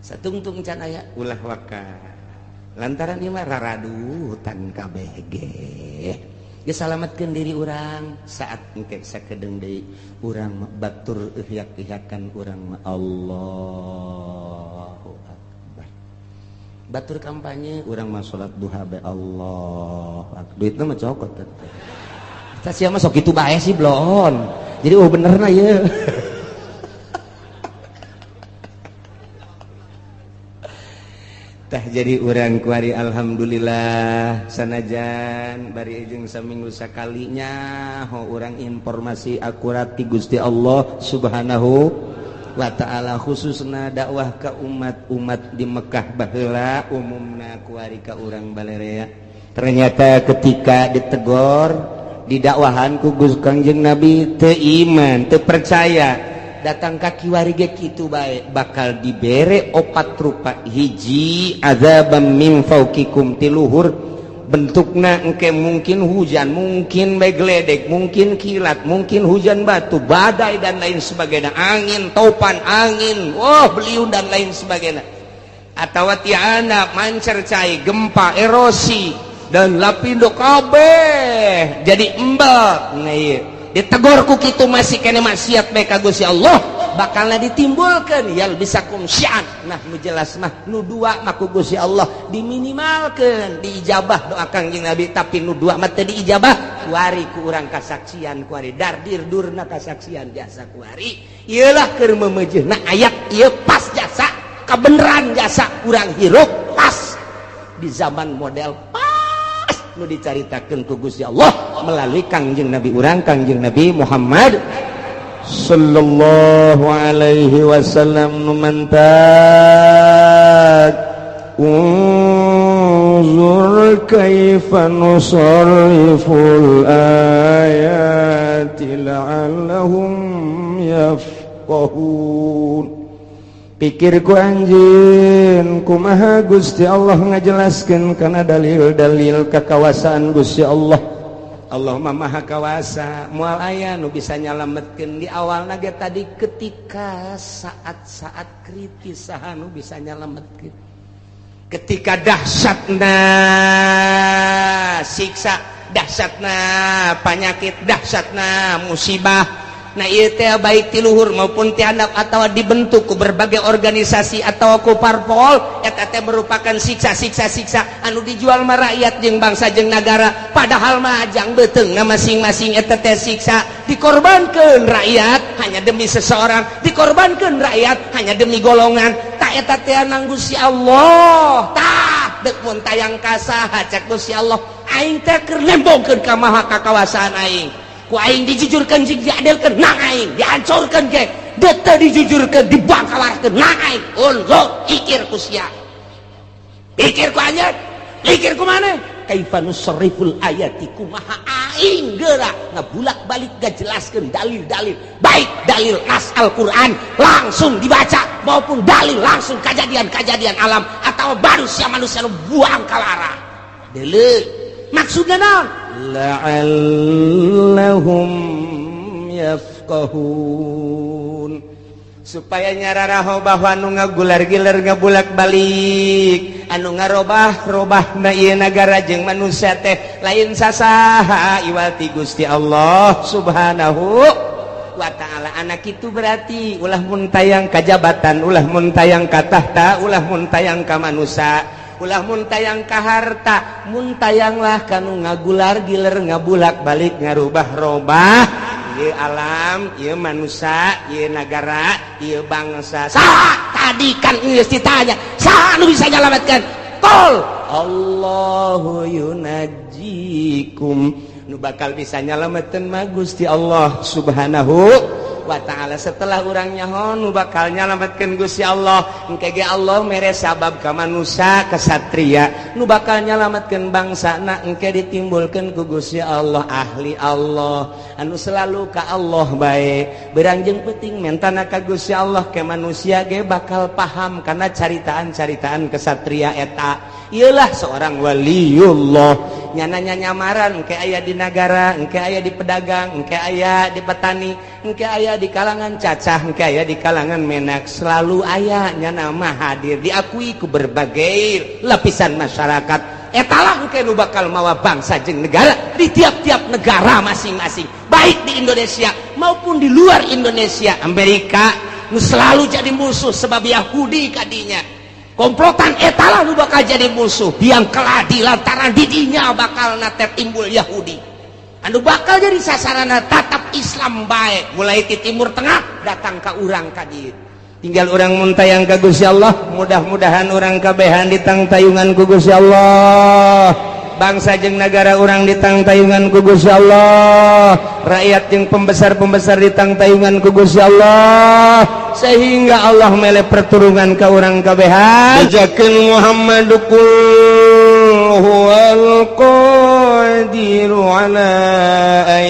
satungtung can aya ulah waka lantaran ieu mah raradutan kabeh ge geus salametkeun diri urang saat engke sakedeung deui urang batur ihyak-ihyakan urang mah Allahu Akbar batur kampanye urang mah salat duha be Allahu Akbar duitna mah cokot teh tah sia mah sok kitu bae sih blon jadi benerna ieu tah jadi urang kuari alhamdulillah sanajan bari jeung saminggu sakalinya ho urang informasi akurat ti Gusti Allah Subhanahu wa taala khususna dakwah ka umat-umat di Mekah baheula umumna kuari ka urang balerea ternyata ketika ditegor didakwahan ku Gus Kangjeng Nabi teu iman teu percaya datang kaki warige kitu bae bakal dibere opat rupa hiji azabam min fauqikum tiluhur bentukna engke mungkin hujan mungkin bae gledek mungkin kilat mungkin hujan batu badai dan lain sebagainya angin topan angin beliun dan lain sebagainya atawa tiana mancer cai gempa erosi dan lapindo kabeh jadi embal nah ieu ditegur ku kitu masih kene maksiat bae ka Gusti Allah bakalna ditimbulkeun yal bisakum syi'an nah nu jelas mah nu dua mah ku Gusti Allah diminimalkeun diijabah doa Kangjeng Nabi tapi nu dua mah teu diijabah kuari ku urang kasaksian kuari dardir durna kasaksian jasa kuari ieulah keur memeujeuna ayat ieu pas jasa kabeneran jasa urang hirup pas di zaman model nu dicaritakeun ku Gusti Allah melalui Kangjeng Nabi urang Kangjeng Nabi Muhammad sallallahu alaihi wasallam numantat unzur kaifa nusarriful ayati la'allahum yafqahun pikir ku anjeun kumaha Gusti Allah ngajelaskeun kana dalil-dalil kakawasan Gusti Allah Allah mah maha kawasa moal aya nu bisa nyalametkeun di awalna ge tadi ketika saat-saat kritis saha nu bisa nyalametkeun ketika dahsyatna siksa dahsyatna penyakit dahsyatna musibah nah ieu teh baik ti luhur maupun ti handap atawa dibentuk ku berbagai organisasi atawa ku parpol eta teh merupakan siksa-siksa anu dijual mah rakyat jeung bangsa jeung nagara padahal mah ajang beuteungna masing-masing eta teh siksa dikorbankeun rakyat hanya demi seseorang dikorbankeun rakyat hanya demi golongan tak eta teh nang Gusti Allah tah deuk mun tayang ka saha cek Gusti Allah aing teh keur nembongkeun ka maha kakawasaan aing ku aing dijujurkeun jeung diadelkeun nah aing dihancurkeun ge teu dijujurkeun dibangkalarkeun nah aing ulgo ikir ku sia pikir ku anjeun pikir ku maneh kaifa nusarriful ayati kumaha aing geura ngabulak-balik ngajelaskeun dalil-dalil baik dalil nas Al-Qur'an langsung dibaca maupun dalil langsung kejadian-kejadian alam atau manusia-manusia nu buang kalara deuleu maksudna naon la'allahum yafqahun supaya nyararaho bahwa anu ngagular-gilar ngabulak-balik anu ngarobah-robahna ieu nagara jeung manusia teh lain sasaha iwati Gusti Allah Subhanahu wa ta'ala anak itu berarti ulah mun tayang kajabatan ulah mun tayang ka tahta ulah mun tayang ka manusia ulah mun tayang ka harta mun tayanglah kanu ngagular giler ngabulak balik ngarubah-robah ieu alam, ieu manusia, ieu negara, ieu bangsa. Saha tadi kan geus ditanya, saha nu bisa nyalametkeun? Qul Allahu yunajjikum. Nu bakal bisa nyalametkeun mah Gusti Allah Subhanahu wa ta'ala. Setelah urang nyaho nu bakal nyalametkeun Gusti Allah, engke ge Allah mere sabab ka manusia ka satria, nu bakal nyalametkeun bangsana engke ditimbulkeun ku Gusti Allah, ahli Allah anu selalu ka Allah bae. Berangjeng peuting mentana ka Gusti Allah ke manusia ge bakal paham kana caritaan-caritaan kesatria eta. Iyalah seorang waliullah, nyananya nyamaran engke aya di negara, engke aya di pedagang, engke aya di petani, engke aya di kalangan cacah, engke aya di kalangan menak, selalu aya nyana mah hadir diakui ku berbagai lapisan masyarakat. Etalah engke nu bakal mawa bangsa jeung negara di tiap-tiap negara masing-masing, baik di Indonesia maupun di luar Indonesia. Amerika nu selalu jadi musuh sebab Yahudi kadinya. Komplotan etalah nu bakal jadi musuh biang keladi lantaran didinya bakal nate timbul Yahudi anu bakal jadi sasarana tatap Islam baik mulai di timur tengah datang ke urang ka dieu. Tinggal urang muntayang ka Gusti Allah, mudah-mudahan urang kabehan ditangtayungan ku Gusti Allah, bangsa jeung negara urang ditangtayungan ku Gusti Allah, rakyat jeung pembesar-pembesar ditangtayungan ku Gusti Allah, sehingga Allah mele perturungan ka urang kabehan. Bejakeun Muhammadukul huwal qadiru ala an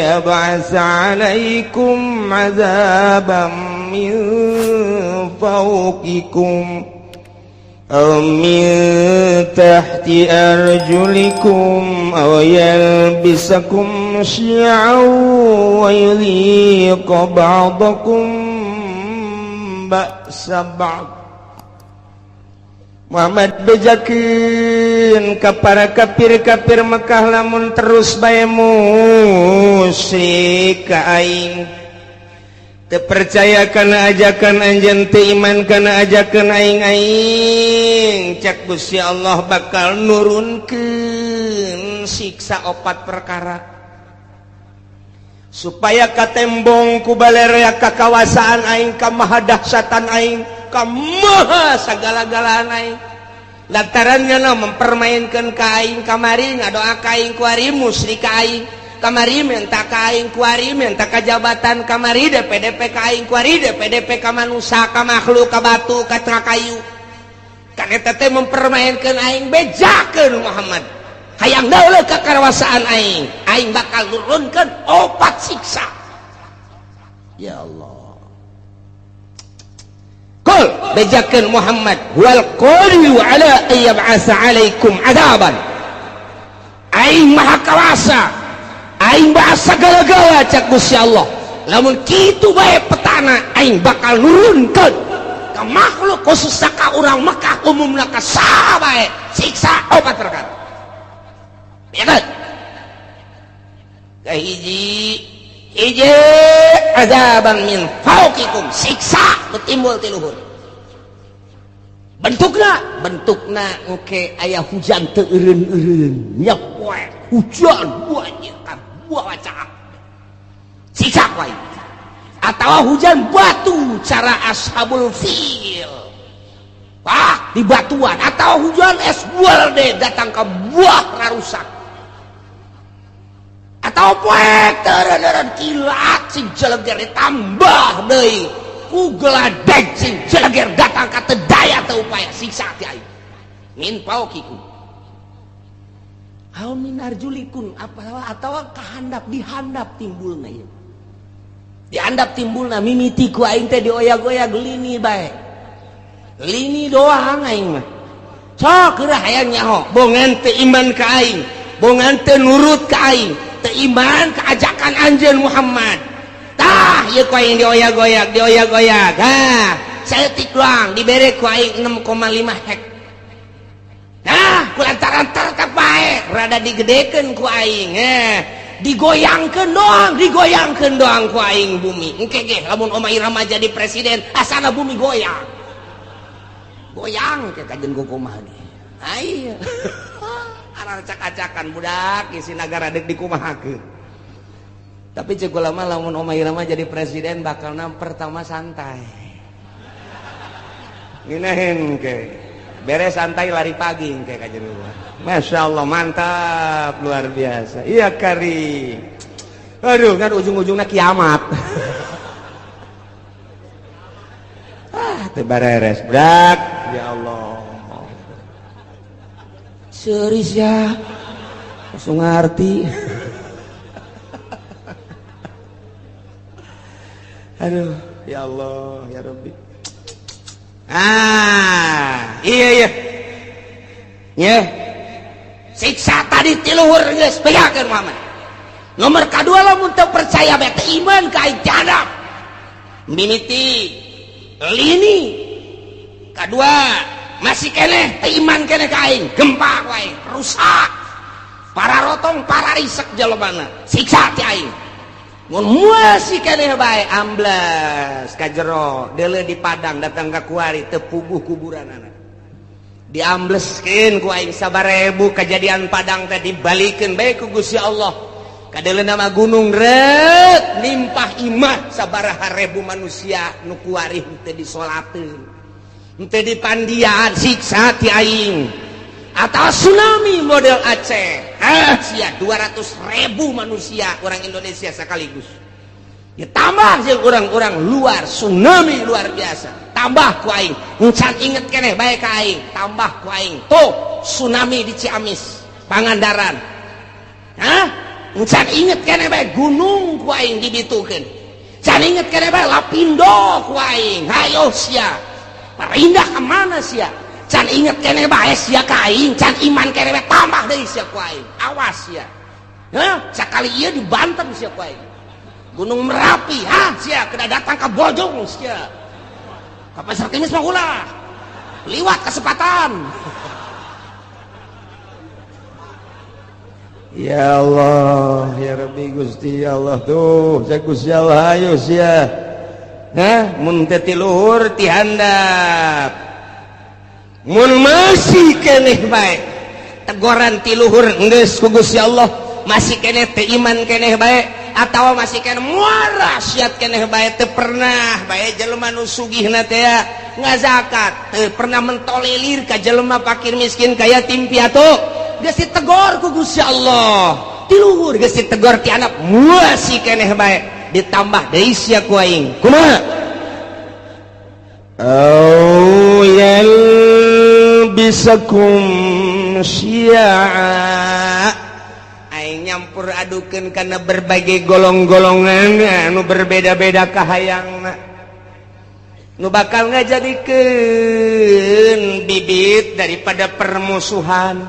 yab'asa 'alaikum 'adzaban min fawqikum aw min tahti arjulikum aw yalbisakum syi'an wa yudhiqa ba'dakum ba'sa ba'd. Muhammad bejakeun ka para kafir-kafir Mekah lamun terus bae musyrik ka aing, teu percaya kana ajakan anjeun, teu iman kana ajakan aing-aing, cek Gusti Allah bakal nurunkeun siksa 4 perkara supaya katembong ku balerea kakawasaan aing, ka maha dahsyatan aing, ka maha sagala-galaan aing. Lantarannya mempermainkan ka aing kamari ngadoa ka aing ku ari musyrik ka aing, kamari minta ka aing ku ari minta ka jabatan, kamari DPDP ka aing ku ari DPDP ka manusia, ka makhluk, ka batu, ka kayu. Kan eta teh mempermainkan aing. Bejakeun Muhammad hayang dauleuh ka karawasaan aing, aing bakal nurunkeun 4 siksa. Ya Allah, qul bejakeun Muhammad wal qadiru ala ayyab'asa 'alaikum 'adaban, aing maha kawasa, aing bahasa segala-gala cak Gusti Allah, lamun kitu bae petana aing bakal nurunkeun ka makhluk khususna ka urang Mekah umumna ka saha bae siksa 4 perkara. Ya kan? Kahiji azaban min fauqikum, siksa timbul ti luhur. Bentukna engke aya hujan teu eureun-eureun, nya poe hujan banyak kan buah caak. Siksa wae. Atawa hujan batu cara ashabul fil. Di batuan, atau hujan es buah deh datang ke buah rarusak, atau poek teureun kilat sing jeleger ditambah deui ku geladeg sing jeleger datang ka teu daya teu upaya siksa ti aing. Min paukikum aw min arjulikun, atawa kahandap dihandap timbulna ieu, dihandap timbulna mimiti ku aing teh dioyag-oyag lini bae, lini doang aing mah sok geurah hayang nyaho, bongan teu iman ka aing, bongan teu nurut ka aing, teu iman ka ajakan anjeun Muhammad. Tah ieu ku aing dioyag-oyag saeutik doang dibere ku aing 6,5 hek. Nah kulantaran tertep bae rada digedekeun ku aing, digoyangkeun doang ku aing bumi. Engke ge lamun Oma Irama jadi presiden asana bumi goyang ke kajen kumaha ge. Aya. Arang acak-acakan budak isi nagara deuk dikumahakeun. Tapi cek lama lamun Omah Irama jadi presiden bakal pertama santai. Nginahin ke. Beres santai lari pagi ke kajenua. Masya Allah mantap luar biasa. Iya kari. Aduh kan ujung-ujungnya kiamat. Tebareres brak ya Allah. Serius ya. Langsung ngerti. Aduh, ya Allah, ya Rabbi. Iya. Ya. Siksa tadi ti luhur geus pegakeun Muhammad. Nomor kedua lamun teu percaya bae teu iman ka aing tiadap. Mimiti lini. Kedua, masih keneh teu iman keneh ka aing, gempa wae, rusak. Para rotong, para risek jelebana. Siksa ti aing. Mun masih keneh bae amblas ka jero deuleu di Padang datang ka kuari teu puguh kuburanana diambleskeun ku aing 1000 kejadian Padang teh dibalikeun bae ku Gusti Allah ka deuleuna mah gunung rek nimpah imah sabaraha ribu manusia nu kuari teu disolateun teu dipandian siksa ti aing atau tsunami model Aceh sia 200.000 manusia orang Indonesia sekaligus ya tambah sih orang-orang luar tsunami luar biasa tambah ku aing encan inget keneh bae ka aing tambah ku aing tuh tsunami di Ciamis Pangandaran encan inget keneh bae gunung ku aing dibitukeun encan inget keneh bae Lapindo ku aing hayo sia perindah kemana sia can inget kene bae sia ka aing can iman kene bae tambah deui sia ku aing awas sia sakali ieu di Banten sia ku aing Gunung Merapi sia kena datang ke Bojong sia ka Pasar Kemis mah ulah liwat kesempatan ya Allah ya Rabbi Gusti ya Allah tuh cek Gusti Allah ayo sia mun teu ti luhur ti handap mun masih keneh bae teguran ti luhur geus ku Gusti Allah masih keneh teu iman keneh bae atawa masih keneh muara siat keneh bae teu pernah bae jelema nu sugihna teh ngazakat teu pernah mentolerir ka jelema fakir miskin ka yatim piatu geus ditegor ku Gusti Allah ti luhur geus ditegor ti anak masih keneh bae ditambah deui sia ku aing kumaha bisakum syi'a aing nyampur adukeun kana berbagai golong-golongan anu berbeda-beda kahayangna nu bakal ngajadikeun bibit daripada permusuhan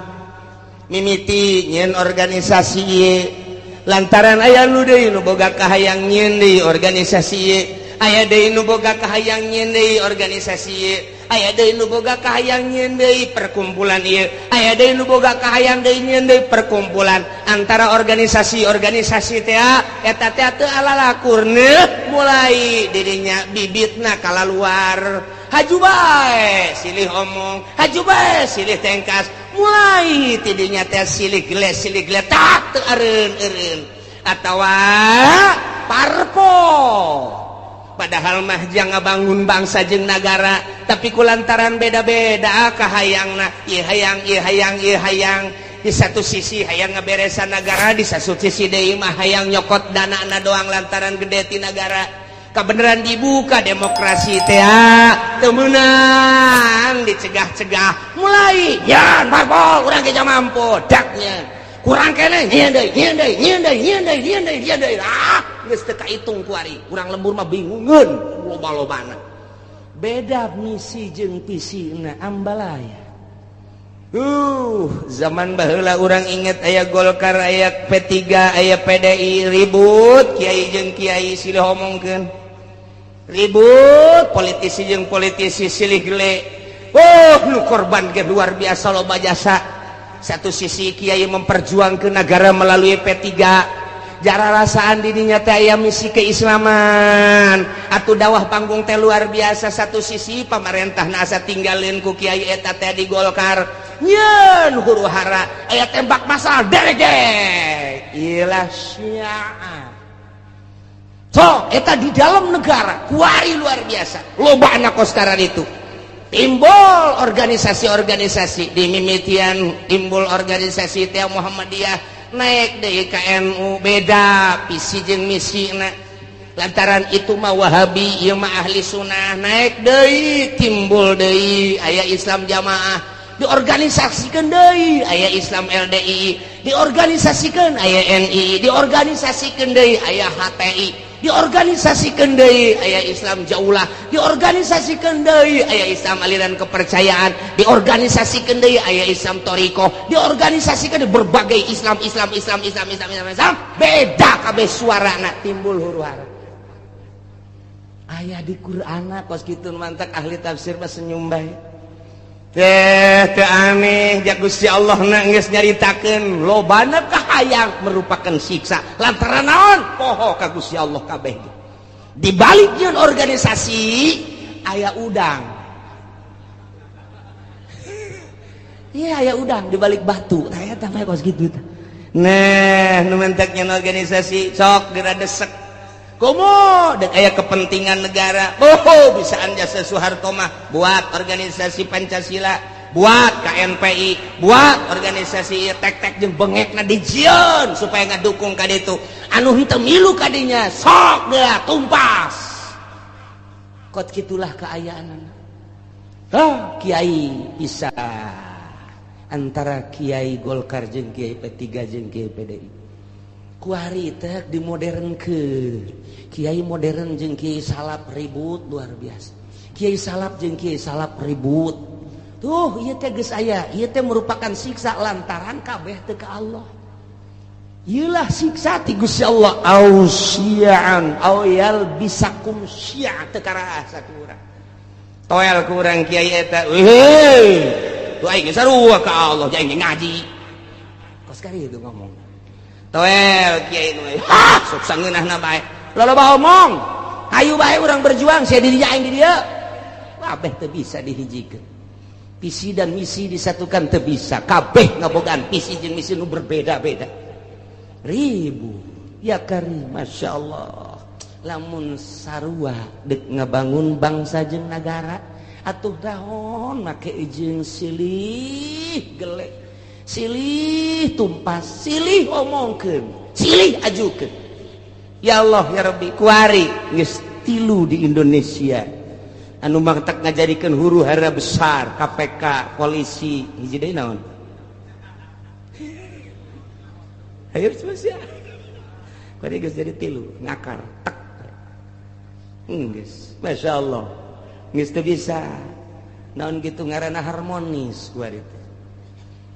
mimiti nyeun organisasi ieu lantaran aya nu deui nu boga kahayang nyeun deui organisasi ieu aya deui nu boga kahayang nyeun deui organisasi ieu aya deui nu boga kahayang nyeun deui perkumpulan ieu aya deui nu boga kahayang deui nyeun deui perkumpulan antara organisasi-organisasi teh eta teh teu alalakurna mulai didinya bibitna kalaluar haju bae silih omong haju bae silih tengkas mulai tidinya teh silih gele tak teu eureun atawa parpo padahal mah jangan bangun bangsa jeung nagara tapi kulantaran beda-beda kahayangna ieu hayang di satu sisi hayang ngaberesan negara di satu sisi deui mah hayang nyokot danana doang lantaran gede ti negara kabeneran dibuka demokrasi teh teu meunang dicegah-cegah mulai yan parpol urang ge mampu daknya kurang kene nyieun deui geus teu kahitung ku ari urang lembur mah bingungeun loba-lobana beda misi jeung visina ambalaya zaman baheula urang inget aya Golkar aya P3 aya PDI ribut kiai jeung kiai silih omongkeun ribut politisi jeung politisi silih gele nu korban ge luar biasa loba jasa satu sisi kiai memperjuangkan negara melalui P3 jara rasaan dirinya teh aya misi keislaman atuh dawah panggung teh luar biasa satu sisi pamarentah asa tinggalin ku kiai eta teh di Golkar nyeun huru hara aya tembak masal derege ilah syiah so eta di dalam negara kuari luar biasa loba anak kostaran itu timbul organisasi-organisasi di mimitian timbul organisasi teh Muhammadiyah naik deui ka NU beda visi jeung misina lantaran itu mah Wahabi ieu mah ahli sunnah naik deui timbul deui aya Islam Jamaah diorganisasikeun deui aya Islam LDI diorganisasikeun aya NI diorganisasikeun deui aya HTI diorganisasikeun deui aya Islam Jaulah diorganisasikeun deui aya Islam aliran kepercayaan diorganisasikeun deui aya Islam Thariqah diorganisasikeun berbagai Islam beda kabeh suarana timbul huru-hara aya di Qur'ana kos kitu mantak ahli tafsir mah senyum bae teu aneh ja Gusti Allah na geus nyaritakeun lobana kahayang merupakan siksa lantaran naon poho ka Gusti Allah kabeh di balik jeung organisasi aya udang iya aya udang di balik batu tah eta mah kos kitu tah nah nu mentek nyen organisasi sok diradesek komo dek aya kepentingan negara bisaan jasa Soeharto mah buat organisasi Pancasila buat KNPI buat organisasi tek-tek jeung bengekna dijieun supaya ngadukung ka ditu anu henteu milu kadinya sok geus tumpas kot kitulah kaayaanana kiai bisa antara kiai Golkar jeung kiai P3 jeung kiai PDI kuari teh dimodernkeun kiai modern jeung kiai salap ribut luar biasa kiai salap jeung kiai salap ribut tuh ieu teh geus aya ieu teh merupakan siksa lantaran kabeh teu ka Allah ieulah siksa ti Gusti Allah ausian awyal bisakum syi'a teu karasa ku urang toel ku urang kiai eta tuh aing sarua ka Allah jeung ngaji kos kari itu ngomong toel kiai nu sok sangeunahna bae loba omong hayu bae urang berjuang sia di dinya aing di dieu kabeh teu bisa dihijikeun visi dan misi disatukan teu bisa kabeh ngabogaan visi jeung misi nu berbeda-beda ribu ya karim masyaallah lamun sarua deuk ngabangun bangsa jeung nagara atuh daon make jeung silih gelek silih tumpas silih omongkeun silih ajukeun ya Allah ya Rabbi kuari geus 3 di Indonesia anu mangtak ngajadikeun huru-hara besar KPK polisi hiji deui naon ayo sia kuari geus jadi 3 ngakar tek geus masyaallah geus teu bisa naon kitu ngaranna harmonis kuari teh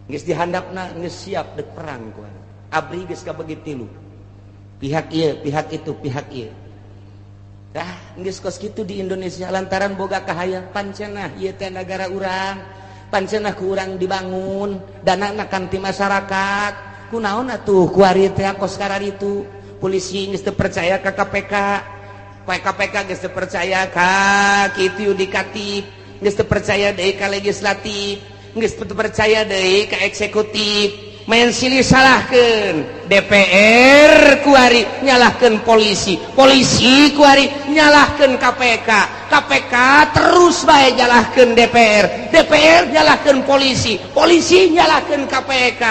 geus dihandapna geus siap deuk perang kuari abri geus kabagi 3 pihak ieu pihak itu pihak ieu tah geus kos kitu di Indonesia lantaran boga kahayang pancenah ieu teh nagara urang pancenah ku urang dibangun danana kan ti masyarakat kunaon atuh kuari teh kos kararitu polisi geus teu percaya ka KPK KPK geus teu percaya ka kitu yudikatif geus teu percaya deui ka legislatif geus teu percaya deui ka eksekutif main silih salahkeun DPR kuari nyalahkeun polisi kuari nyalahkeun KPK terus bae nyalahkeun DPR nyalahkeun polisi nyalahkeun KPK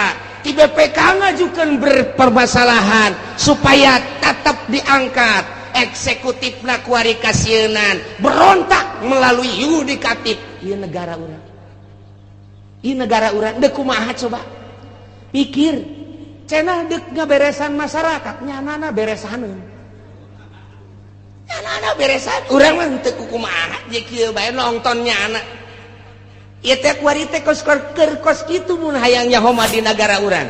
di BPK ngajukeun berpermasalahan supaya tetap diangkat eksekutifna kuari kasienan berontak melalui yudikatif ieu negara urang deuk kumaha coba pikir cenah deuk ngaberesan masyarakat nyanana beresaneun urang mah teu kumaha je kieu bae nongton nyana ieu teh kuari teh kos kitu mun hayang nyaho di negara urang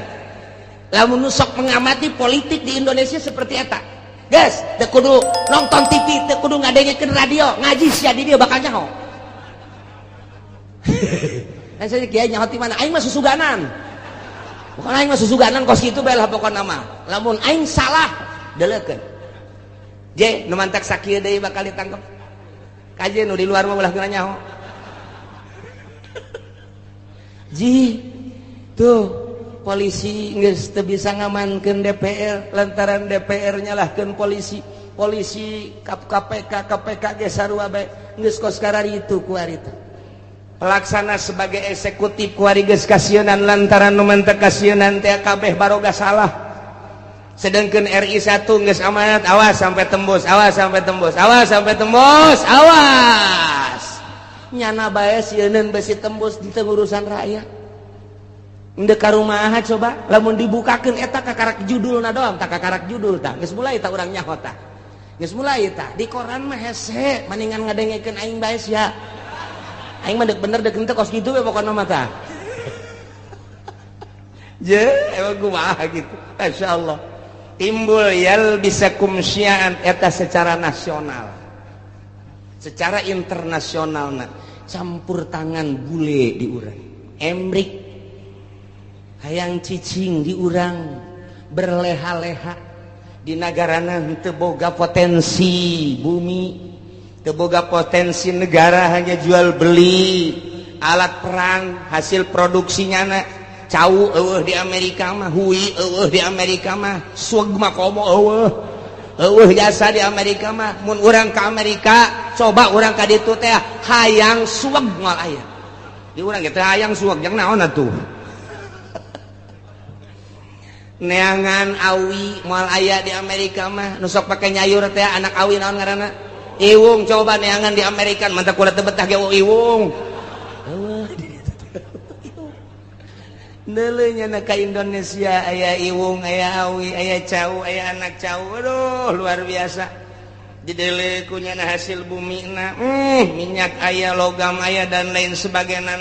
lamun nu sok mengamati politik di Indonesia seperti eta geus teu kudu nonton TV teu kudu ngadengekeun radio ngaji sia di dieu bakal nyaho saya kieu nyaho ti mana aing mah susuganan bukan aing mah susuganan kos kitu bae lah pokona mah lamun aing salah deleukeun je nu mantak sakieu deui bakal ditangkep kaje nu di luar mah ulah geuna nyaho ji tuh polisi geus teu bisa ngamankeun DPR lantaran DPR nyalahkeun polisi polisi KPK ge sarua bae geus kos karari itu ku ari teh pelaksana sebagai eksekutif ku ari geus kasienan lantaran nu mentek kasienan teh kabeh baroga salah sedangkeun RI 1 geus amanat awas sampai tembus awas nyana bae sieun besi tembus di urusan rakyat endeu ka rumaha coba lamun dibukakeun eta ka karak judulna doang tak ka karak judul tah geus mulai tah urang nyaho tah geus mulai tah di koran mah hese maningan ngadengekeun aing bae sia aing mah deuk bener deuk henteu kos kitu we pokona mah tah je emang kumaha gitu masyaallah timbul yalbisakum syi'an eta secara nasional secara internasional campur tangan bule di urang emrik hayang cicing di urang berleha-leha di nagarana teu boga potensi bumi teu boga potensi negara hanya jual beli alat perang hasil produksinya cau eueuh di Amerika mah hui eueuh di Amerika mah sueg mah komo eueuh jasa di Amerika mah mun urang ka Amerika coba urang ka ditu teh hayang sueg moal aya di urang ge teh hayang sueg jeung naon atuh neangan awi moal aya di Amerika mah nu sok pake nyayur teh anak awi naon ngaranna iwung coba neangan di Amerika mantap kula teu betah ge iwung neuleunya na ka Indonesia aya iwung aya awi aya cau aya anak cau aduh luar biasa dideuleu ku nyana hasil bumina minyak aya logam aya dan lain sebagainya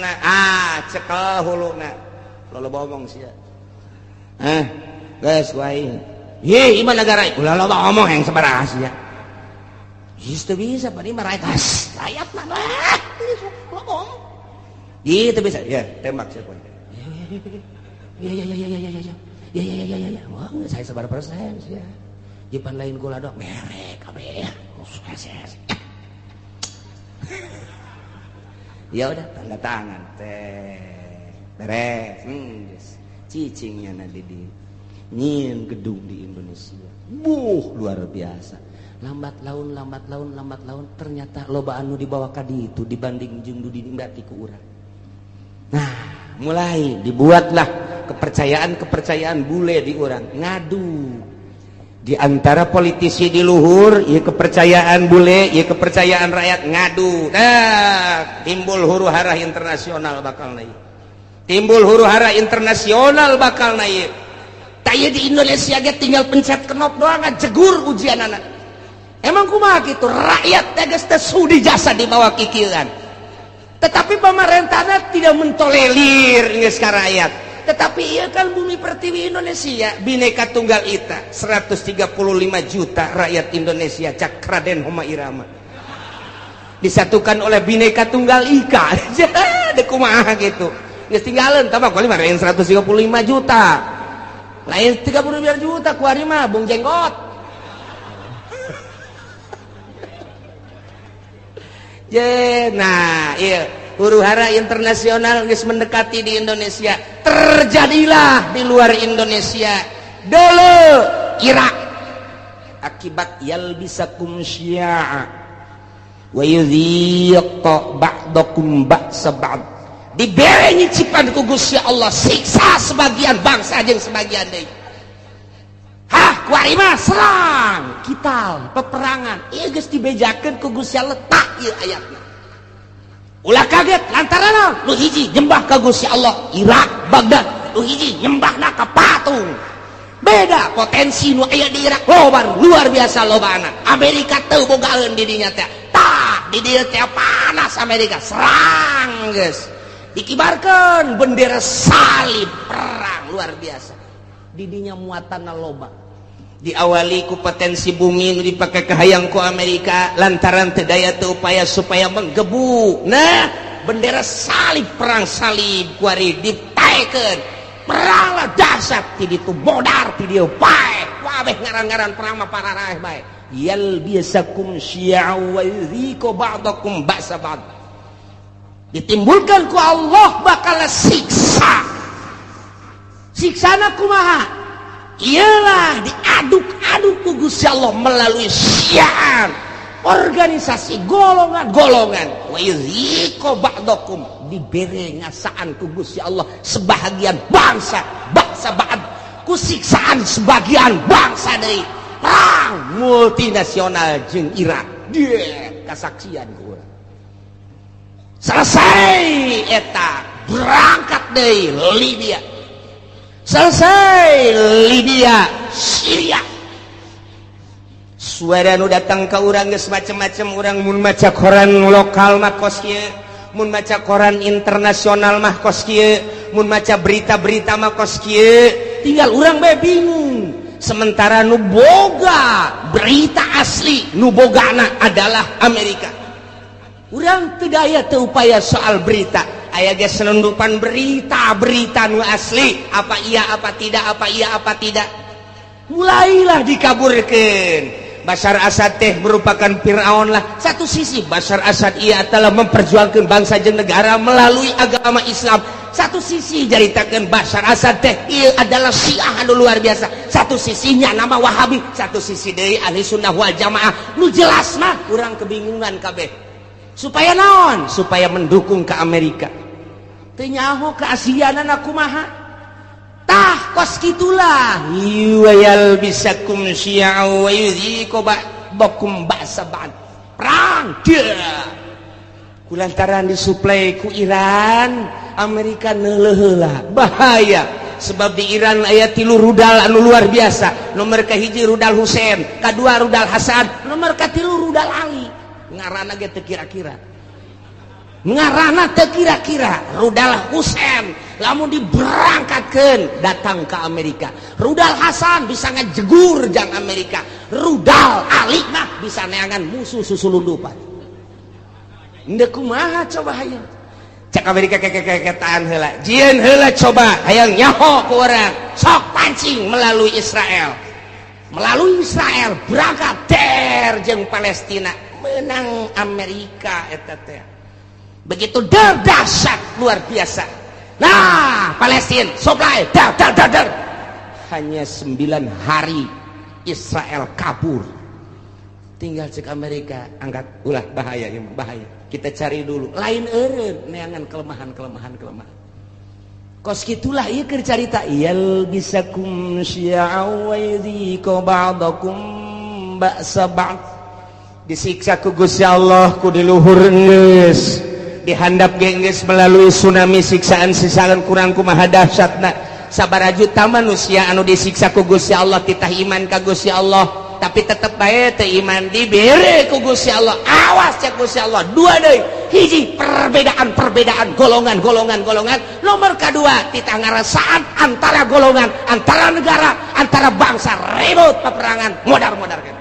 cekel huluna loba omong sia guys wae ye iman negara ulah loba omong yang sabaraha sia geus teu bisa padi mah rakyat mah loba omong ieu teu bisa ya tembak sia poin ya wah saya sebar persen sia jipan lain kula dok merek kabeh ya udah tanda tangan teh beres cicingnya nanti di nyin gedung di Indonesia luar biasa lambat laun ternyata loba anu dibawa ka ditu dibanding jeung du dinimbrati ku urang nah mulai dibuatlah kepercayaan bule di urang ngadu di antara politisi di luhur ieu kepercayaan bule ieu kepercayaan rakyat ngadu timbul huru-hara internasional bakal naik timbul huru-hara internasional bakal naik taya di Indonesia ge tinggal pencet knop doang jegur ujian anak emang kumaha kitu rakyat teh geus teu sudi jasa di bawah kikieuan tetapi pemerintahnya tidak mentolerir geus ka rakyat tetapi ieu kan bumi pertiwi Indonesia Bhinneka Tunggal Ika 135 juta rakyat Indonesia cak Raden Homa Irama disatukan oleh Bhinneka Tunggal Ika dek kumaha gitu geus tinggalin tambah kali mah 135 juta lain 39 juta ku ari mah bung jenggot nah iya huru-hara internasional geus mendekati di Indonesia terjadilah di luar Indonesia dulu Irak akibat yalbisakum syi'a wa yudhiqa ba'dakum ba'sa ba'd dibere nyicipan ku Gusti Allah siksa sebagian bangsa jeung sebagian deui kuari mah serang kital peperangan ieu geus dibejakeun ku Gusti Allah tak ieu ayatna ulah kaget lantaran lu hiji nyembah ka Gusti Allah Irak Baghdad lu hiji nyembahna ka patung beda potensi nu aya di Irak loba luar biasa lobana Amerika teu bogaeun di dinya teh tah di dieu teh panas Amerika serang geus dikibarkeun bendera salib perang luar biasa di dinya muatanna loba diawali ku potensi bumi nu dipake kahayang ku Amerika lantaran teu daya teu upaya supaya menggebu nah bendera salib perang salib kuari ditaekeun perang lah dahsyat ti ditu modar ti dieu bae kabeh ngaran-ngaran perang mah pararaeh bae yalbisakum syi'a wa yudhiqu ba'dakum ba'sa ba'd ditimbulkan ku Allah bakal siksana kumaha ialah diaduk-aduk ku Gusti Allah melalui syiar organisasi golongan-golongan. Wa yuziko ba'dakum diberi ngasaan ku Gusti Allah sebahagian bangsa ba'd ku siksaan sebagian bangsa dari perang multinasional jeung Irak. Dia kasaksian ku selesai eta berangkat dari Libya, selesai Libya Syria. Suara nu datang ke urang geus macam-macam. Urang mun maca koran lokal mah kos kieu, mun maca koran internasional mah kos kieu, mun maca berita-berita mah kos kieu. Tinggal urang bae bingung. Sementara nu boga berita asli, nu bogana adalah Amerika. Urang teu daya teu upaya soal berita. Aya ge selundupan berita nu asli, apa iya apa tidak, apa iya apa tidak. Mulailah dikaburkeun. Bashar Assad teh merupakan Fir'aun lah. Satu sisi Bashar Assad ia telah memperjuangkan bangsa jeung negara melalui agama Islam. Satu sisi jaritakeun Bashar Assad teh ia adalah Syiah anu luar biasa. Satu sisinya nama Wahabi, satu sisi deui Ahli Sunnah wal Jamaah. Nu jelas mah urang kebingungan kabeh. Supaya naon? Supaya mendukung ke Amerika. Teu nyaho keasianana kumaha? Tah kos kitulah yuwayal bisakum syi'a wa yudhiku ba'dakum ba'sa ba'd. Perang dia kulantaran disuplai ku Iran, Amerika neuleuh heula bahaya. Sebab di Iran aya 3 rudal anu luar biasa. Nomor kahiji rudal Husein, kadua rudal Hasan, nomor katilu rudal Ali. Ngaranna ge teu kira-kira. Ngaranna teu kira-kira. Rudal Husein lamun diberangkatkeun datang ke Amerika. Rudal Hasan bisa ngajegur jang Amerika. Rudal Ali mah bisa neangan musuh susulundupan. Endeu kumaha coba hayang. Cak Amerika keketaan heula. Jieun heula coba hayang nyaho ku urang. Sok pancing melalui Israel. Melalui Israel berangkat der jeung Palestina. Menang Amerika eta teh. Begitu dahsyat luar biasa. Nah, Palestina supply dar. Hanya 9 hari Israel kabur. Tinggal cek Amerika angkat ulah bahaya ya, bahaya. Kita cari dulu. Lain eureun neangan kelemahan. Kos kitulah ieu keur carita yal bisakum syi'a wa yudhiku ba'dakum ba'sa ba'd. Disiksa ku Gusti Allah ku di luhur geus. Dihandap geus melalui tsunami siksaan kurang kumaha dahsyatna. Sabaraha juta manusia anu disiksa ku Gusti Allah titah iman ka Gusti Allah, tapi tetep bae teu iman dibere ku Gusti Allah. Awas cek Gusti Allah. Dua deui. Hiji perbedaan golongan. Nomor kedua titah ngarasaan antara golongan, antara negara, antara bangsa ribut peperangan modar-modar kan.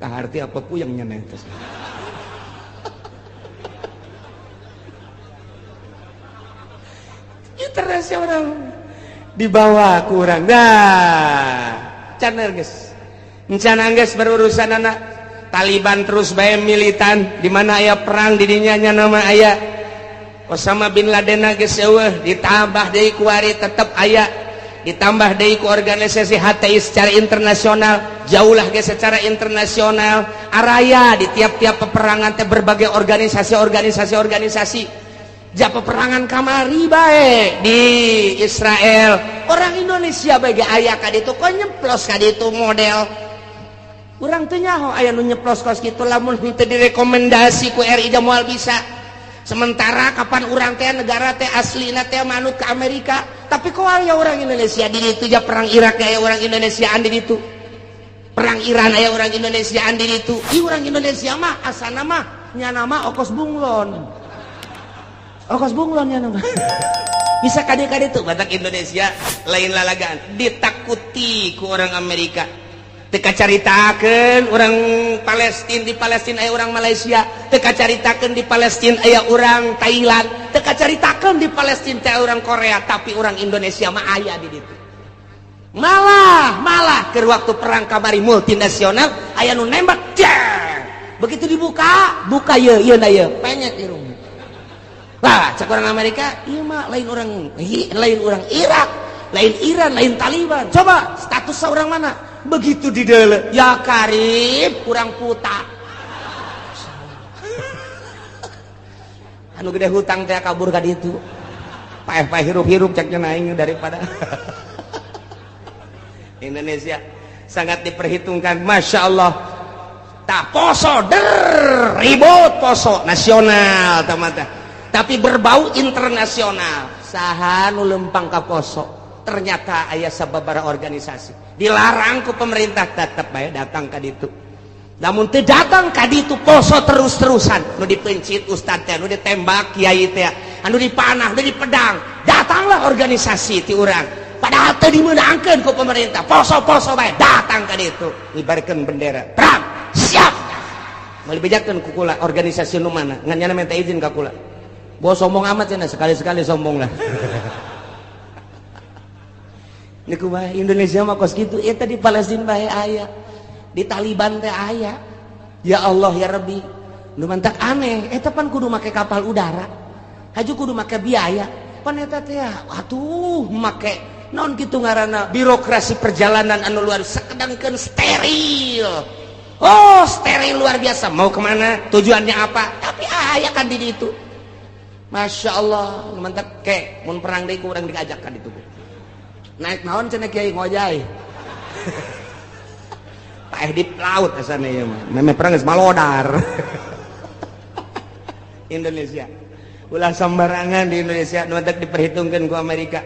Arti apa pu yang nyeneng terus. Internasional dibawa kurang caner geus encana geus berurusan anak Taliban terus bae militan di mana aya perang di dinya nya nama aya Osama bin Laden geus eueuh ditambah deui ku ari tetep aya ditambah deui ku organisasi HTI secara internasional jauhlah ge secara internasional araya di tiap-tiap peperangan teh berbagai organisasi ja peperangan kamari bae di Israel orang Indonesia bae aya ka ditu kok nyeplos ka ditu model urang teu nyaho aya nu nyeplos kos kitu lamun teu direkomendasi ku RI moal bisa. Sementara kapan orang teh negara teh aslina teh manut ke Amerika, tapi kok aya orang Indonesia di ditu ja perang Irak aya orang Indonesiaan di ditu. Perang Iran aya orang Indonesiaan di ditu. Ih orang Indonesia mah asana mah nya nama Okos Bunglon. Okos Bunglon nya nama. Bisa kade-kade tuh batak Indonesia lain lalagaan ditakuti ku orang Amerika. Teka caritakeun orang Palestina di Palestina aya orang Malaysia, teka caritakeun di Palestina aya orang Thailand, teka caritakeun di Palestina aya orang Korea, tapi orang Indonesia mah aya di ditu. Malah keur waktu perang kamari multinasional aya nu nembak. Begitu dibuka, ieu na ieu penyet irung. lah cek orang Amerika iya mah lain orang Irak, lain Iran, lain Taliban. Coba status seorang mana begitu di dalam ya karib kurang puta anu gede hutang teh kabur ka ditu paeh hirup-hirup ceknya naing daripada Indonesia sangat diperhitungkan. Masya Allah tak poso ribut poso nasional teman-teman tapi berbau internasional saha nu lempang ka poso ternyata aya sababaraha organisasi dilarang ku pemerintah tetep bae datang ka ditu. Namun teu datang ka ditu poso terus-terusan nu dipencit ustad teh nu ditembak kiai teh anu dipanah nu dipedang datanglah organisasi ti urang padahal teu dimeunangkeun ku pemerintah poso-poso bae datang ka ditu ngibarkeun bendera perang siap meuli bejakeun ku kula organisasi nu mana ngan nyana minta izin ka kula bos sombong amat cenah sekali-sekali sombong lah niku bae Indonesia mah kos kitu eta di Palestina bae aya di Taliban teh aya ya Allah ya Rabbi nu mantak aneh eta pan kudu make kapal udara haju kudu make biaya pan eta teh atuh make naon kitu ngaranna birokrasi perjalanan anu luar sakedangkeun steril. Oh steril luar biasa mau kemana tujuannya apa tapi aya kan di ditu. Masya Allah mantap ke mun perang deui urang diajak ka ditu naik naon cenah kiai ngojay paeh di laut asana ieu mah meme perang geus malodar Indonesia ulah sembarangan di Indonesia nu mantap diperhitungkeun ku Amerika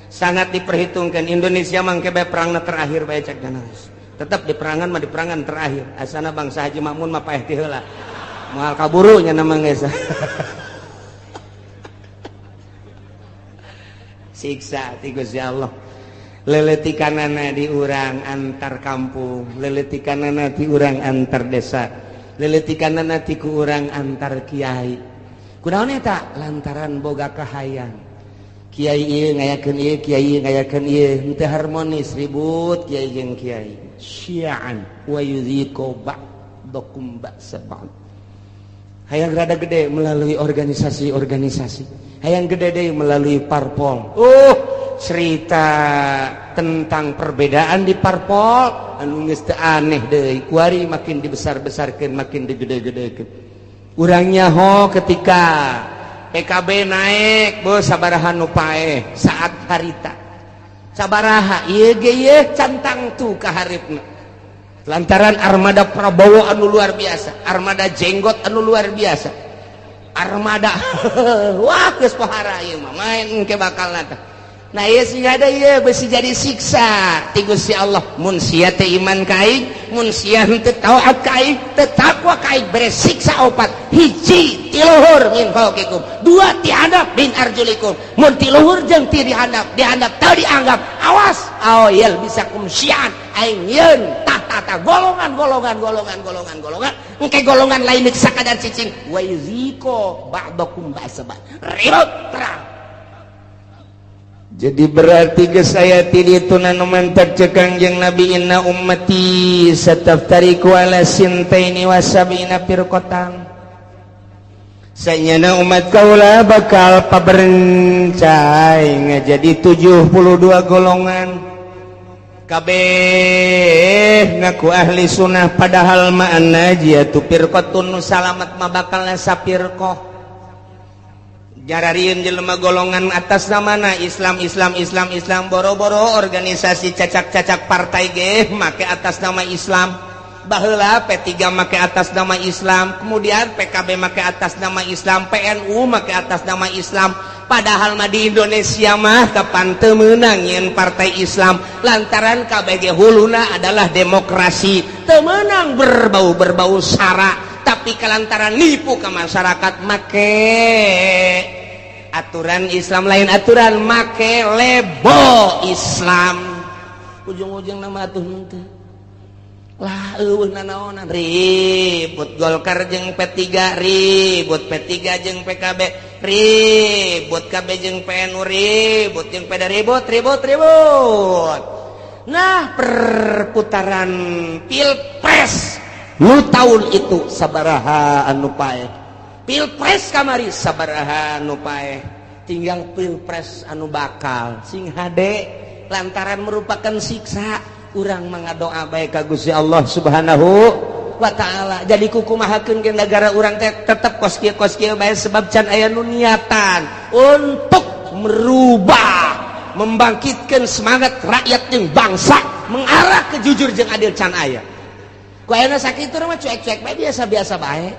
sangat diperhitungkan. Indonesia mangke bae perangna terakhir bae cek ganas tetap di perangan mah di perangan terakhir asana bangsa Haji Makmun mah paeh ti heula moal kaburu nya nama geus siksa ti Gusti Allah leletikanana di urang antar kampung leletikanana ti urang antar desa leletikanana ti ku urang antar kiai kunaon eta lantaran boga kahayang kiai ieu ngayakeun ieu kiai ieu ngayakeun ieu teu harmonis ribut kiai jeung kiai syi'an wa yudhiqu ba'dakum ba'sa ba'd hayang rada gede melalui organisasi-organisasi hayang gede deui melalui parpol cerita tentang perbedaan di parpol anu geus teu aneh deui kuari makin dibesar-besarkeun makin digede-gedekeun urangnya ketika PKB naik bos sabaraha nu paeh saat harita sabaraha ieu ge ieu cantang tu ka hareupeuna lantaran armada Prabowo anu luar biasa armada jenggot anu luar biasa armada wah geus pohara ieu mah main engke bakal nata nah ieu sing ada ieu beusi jadi siksa ti Gusti Allah mun sia teh iman ka aing mun sia teu taat ka aing teu takwa ka aing bere siksa opat hiji ti luhur min fauqikum dua ti handap min arjulikum mun ti luhur jeung ti dihandap teu dianggap awas aoyel bisa kumsian aing yeun tata golongan engke golongan lain sakadar cicing wa yuziko ba'dakum ba'sa ribut perang. Jadi berarti geus aya ti ditu nu mantap cek Kangjeng Nabi inna ummati sataftariqu ala sintaini wa sab'ina firqatan sayeuna umat kaula bakal paberencai ngajadi 72 golongan kabeh ngaku ahli sunnah padahal ma annajiyatu firqatun nu salamat mah bakalna sapirqah jararieun jelema golongan atas namana Islam boro-boro organisasi cacak-cacak partai ge make atas nama Islam baheula P3 make atas nama Islam kemudian PKB make atas nama Islam PNU make atas nama Islam padahal mah di Indonesia mah kapan teu meunang nyeun partai Islam lantaran KBG huluna adalah demokrasi teu meunang berbau sara tapi kelantaran nipu ke masyarakat make aturan Islam lain aturan make lebo Islam ujung-ujung nama atuh henteu lah eueuh nanaonan ribut Golkar jeung P3 ribut P3 jeung PKB ribut KB jeung PNU ribut jeung PDI ribut nah perputaran pilpres nu tahun itu sabaraha anu paeh pilpres kamari sabaraha nu paeh tinggal pilpres anu bakal sing hade lantaran merupakan siksa urang mangadoa bae ka Gusti Allah Subhanahu wa taala. Jadi kukumahakeun ke negara urang teh tetep kos kieu bae sebab can aya nu niatan untuk merubah membangkitkan semangat rakyat jeung bangsa mengarah ke jujur jeung adil can aya. Ku ayeuna sakitu mah cuek-cuek bae biasa-biasa bae.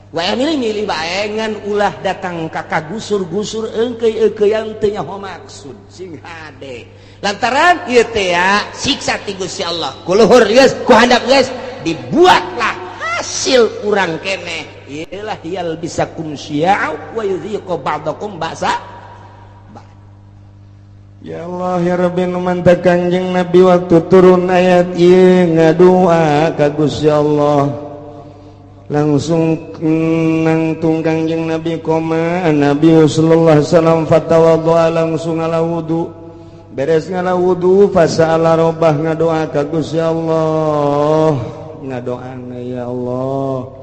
Wae milih-milih bae ngan ulah datang ka kagusur-gusur eungkeuy-eungkeuyan teu nyaho maksud sing hade. Lantaran ieu teh ya siksa ti Gusti Allah. Ku luhur geus, ku handap geus dibuatlah hasil urang keneh. Ialah yal bisakum syi'a wa yudhiqu ba'dakum ba'sa. Ya Allah ya Rabbi nu mantap Kanjeng Nabi waktu turun ayat ieu ngadua ka Gusti Allah. Langsung nangtung Kanjeng Nabi koma Nabi sallallahu alaihi wasallam fatawaddoa langsung ala wudu. Beres ngala wudu fasa'ala robah ngadoa ka Gusti Allah. Ngadoana ya Allah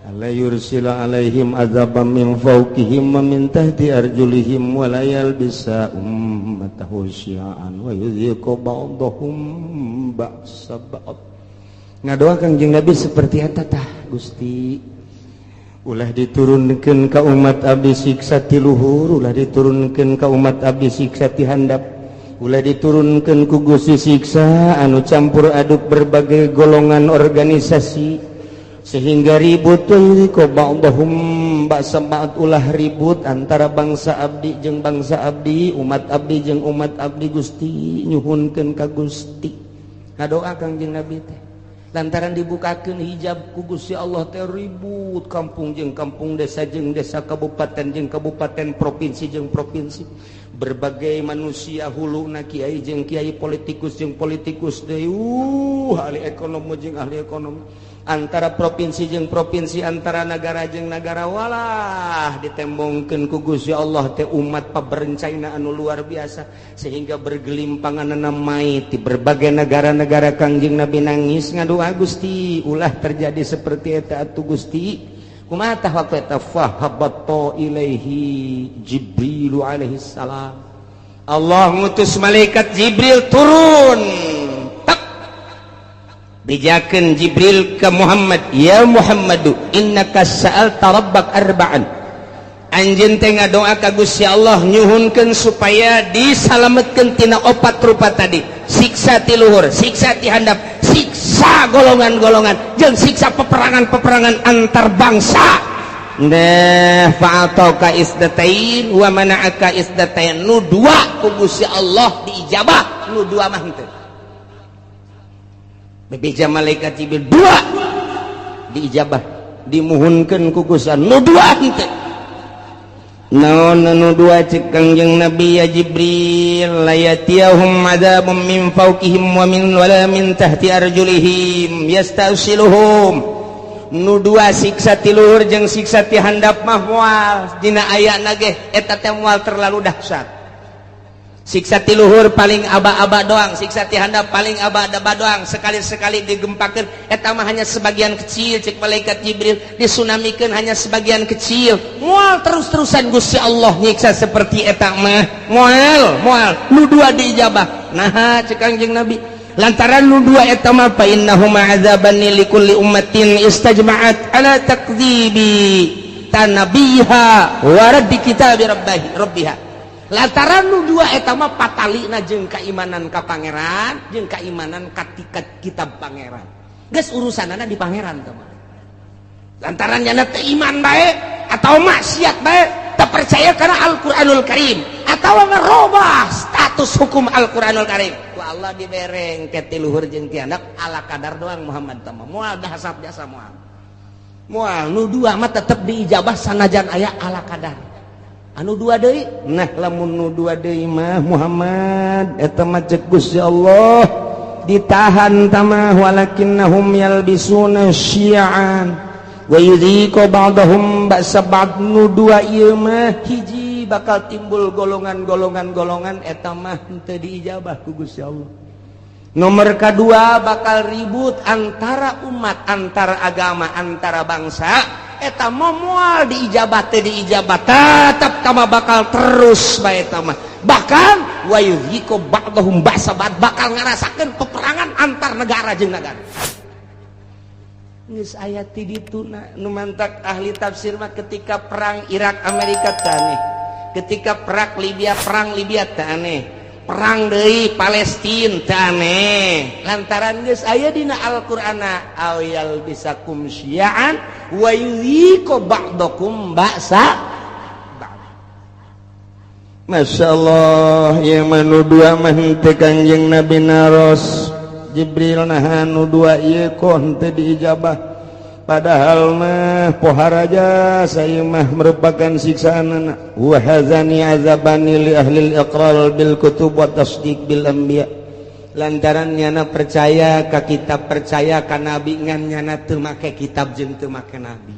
alla yursila alaihim azaban min fawqihim wa min tahti arjulihim wa la yalbisa ummatahu syi'an wa yudhiqu ba'dahum ba'sa ba'd. Ngadoa Kanjeng Nabi seperti eta tah Gusti. Ulah diturunkeun ka umat abdi siksa ti luhur, ulah diturunkeun ka umat abdi siksa ti handap, ulah diturunkeun ku Gusti siksa anu campur aduk berbagai golongan organisasi sehingga ribut ko ba'dahum ba'sa ba'd, ulah ribut antara bangsa abdi jeung bangsa abdi, umat abdi jeung umat abdi. Gusti nyuhunkeun ka Gusti. Ngadoa Kanjeng Nabi teh lantaran dibukakeun hijab ku Gusti Allah teh ribut kampung jeung kampung, desa jeung desa, kabupaten jeung kabupaten, provinsi jeung provinsi, berbagai manusia huluna kiai jeung kiai, politikus jeung politikus deui, ahli ekonomi jeung ahli ekonomi, antara provinsi jeung provinsi, antara negara jeung negara. Walah ditembongkeun ku Gusti Allah teh umat paberencana anu luar biasa sehingga bergelimpangan namai ti berbagai negara-negara. Kanjeng Nabi nangis ngadoa Gusti ulah terjadi seperti eta atuh Gusti. Kumaha tah waktu eta fahabatta ilaihi Jibril alaihi salam. Allah ngutus malaikat Jibril turun bijakeun Jibril ke Muhammad, ya Muhammadu innaka sa'alta rabbak arba'an. Anjeun teh ngadoa ka Gusti Allah nyuhunkeun supaya disalametkeun tina 4 rupa tadi, siksa ti luhur, siksa ti handap, siksa golongan-golongan jeung siksa peperangan-peperangan antar bangsa. Nah fa'ataka isdatain wa mana'aka isdatain. Nu dua ku Gusti Allah diijabah, nu dua mah henteu. Bebeja malaikat Jibril dua diijabah dimuhunkeun ku Gusti nu dua henteu. Naon nu dua cek Kanjeng Nabi ya Jibril, la yatiyahum adzabun min fawqihim wa min wala min tahti arjulihim yastasiluhum. Nu dua siksa ti luhur jeung siksa ti handap mah moal dina ayana ge eta teh moal terlalu dahsyat. Siksa ti luhur paling aba-aba doang, siksa ti handap paling aba-aba doang, sekali-sekali digempakeun eta mah hanya sebagian kecil cek malaikat Jibril, disunamikeun hanya sebagian kecil. Moal terus-terusan Gusti Allah nyiksa seperti eta mah moal nu dua diijabah. Nah cek Kanjeng Nabi lantaran nu dua eta mah fa innahuma adzaban likulli ummatin istajma'at ala takdzibi tanabiha wa raddi kitabi rabbiha. Lantaran nu dua eta mah patalina jeung kaimanan ka pangeran jeung kaimanan ka kitab pangeran. Geus urusanana di pangeran teh mah. Lantaran nya teh iman bae atau maksiat bae, teu percaya kana Al-Qur'anul Karim atawa ngarobah status hukum Al-Qur'anul Karim. Ku Allah dibereng ke ti luhur jeung ti handap ala kadar doang Muhammad teh mah. Moal dahsyat jasa moal. Moal nu dua mah tetep diijabah sanajan aya ala kadar. Anu dua deui, nah lamun nu dua deui mah Muhammad eta mah cek Gusti Allah ditahan tamah walakinnahum yalbisuna syi'an wa yudhiqu ba'dahum ba'sa ba'd. Nu dua ieu mah hiji bakal timbul golongan-golongan eta mah henteu diijabah ku Gusti Allah. Nomor kedua bakal ribut antara umat, antara agama, antara bangsa eta moal diijabat teh diijabat tetep tama bakal terus bae eta mah bahkan wa yuziku ba'dahum ba'sabat bakal ngarasakeun peperangan antar negara jeung negara geus aya ti dituna nu mantak ahli tafsir mah ketika perang Irak Amerika teh aneh ketika perang Libya teh aneh perang deui Palestina teh aneh lantaran geus aya dina Al-Qur'ana awyal bisakum syi'an wa yuziku ba'dakum ba'sa masyaallah ya manu dua mah teh Kanjeng Nabi naros Jibril nah anu dua ieu kon teu diijabah padahal mah poharaja saya mah merupakan siksaan wa hazani azabani li ahli al-iqrar bil kutub wa tasdiq bil anbiya lantaran nyana percaya ka kitab percaya ka nabi ngan nyana teu make kitab jeung teu make nabi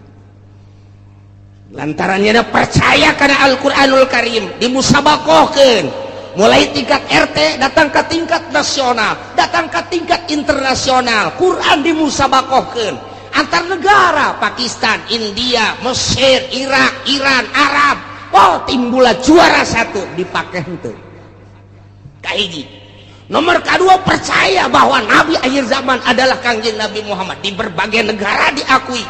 lantaran nyana percaya kana Al-Qur'anul Karim dimusabakohkeun mulai tingkat RT datang ke tingkat nasional datang ke tingkat internasional Quran dimusabakohkeun antar negara Pakistan, India, Mesir, Irak, Iran, Arab oh timbullah juara satu dipake henteu kahiji nomor kedua percaya bahwa Nabi akhir zaman adalah Kanjeng Nabi Muhammad di berbagai negara diakui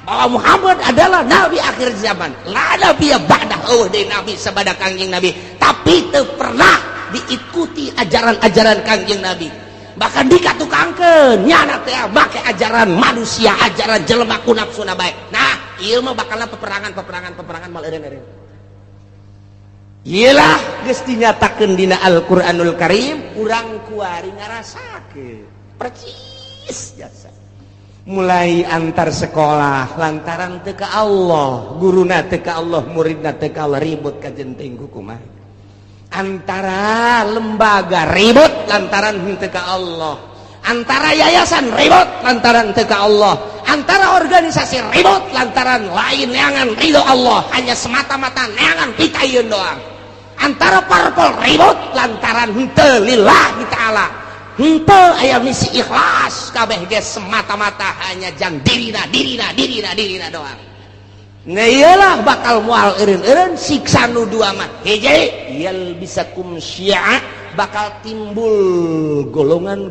bahwa Muhammad adalah Nabi akhir zaman la nabiyya ba'dahu dari Nabi sabada Kanjeng Nabi tapi teu pernah diikuti ajaran-ajaran Kanjeng Nabi bahkan dikatukangkeun nyana teh make ajaran manusia ajaran jelema ku nafsuna bae nah ieu mah bakalna peperangan mal eureun iyalah geus dinyatakeun dina Al-Qur'anul Karim urang kuari ngarasakeun percis jasa mulai antar sekolah lantaran teu ka Allah guruna teu ka Allah muridna teu ka Allah ribut ka jenting kumaha antara lembaga ribut lantaran teu ka Allah antara yayasan ribut lantaran teu ka Allah antara organisasi ribut lantaran lain neangan ridho Allah hanya semata-mata neangan pitayeun doang antara parpol ribut lantaran henteu lillahi ta'ala henteu aya misi ikhlas kabeh ge semata-mata hanya jang dirina doang ngaiyalah bakal moal eureun siksa nu dua mah hiji yal bisakum syi'a bakal timbul golongan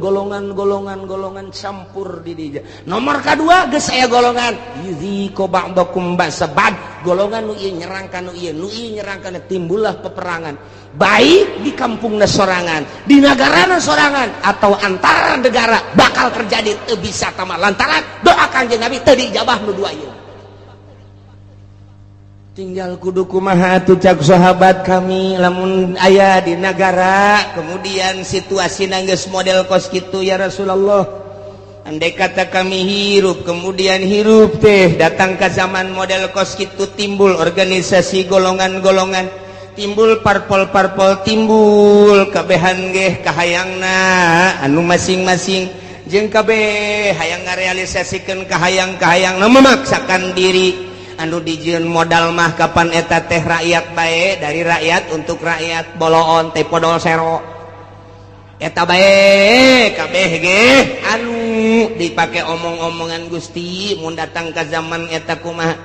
campur di dieu nomor kedua geus aya golongan yuziku ba'dakum ba'sabad golongan nu ieu nyerang ka nu ieu nyerang kana timbullah peperangan baik di kampungna sorangan di nagarana sorangan atau antara negara bakal terjadi teu bisa tama lantaran doa Kanjeng Nabi teu dijabah nu dua ieu tinggal kudu kumaha atuh cak sahabat kami lamun aya di negara kemudian situasina geus model kos kitu ya Rasulullah andai kata kami hirup kemudian hirup teh datang ke zaman model kos kitu timbul organisasi golongan-golongan timbul parpol-parpol timbul kabehan ge kahayangna anu masing-masing jeung kabeh hayang ngarealisasikeun kahayang-kahayangna memaksakan diri anu dijieun modal mah kapan eta teh rakyat bae dari rakyat untuk rakyat boloon teh podol sero eta bae kabeh ge anu dipake omong-omongan Gusti mun datang ka zaman eta kumaha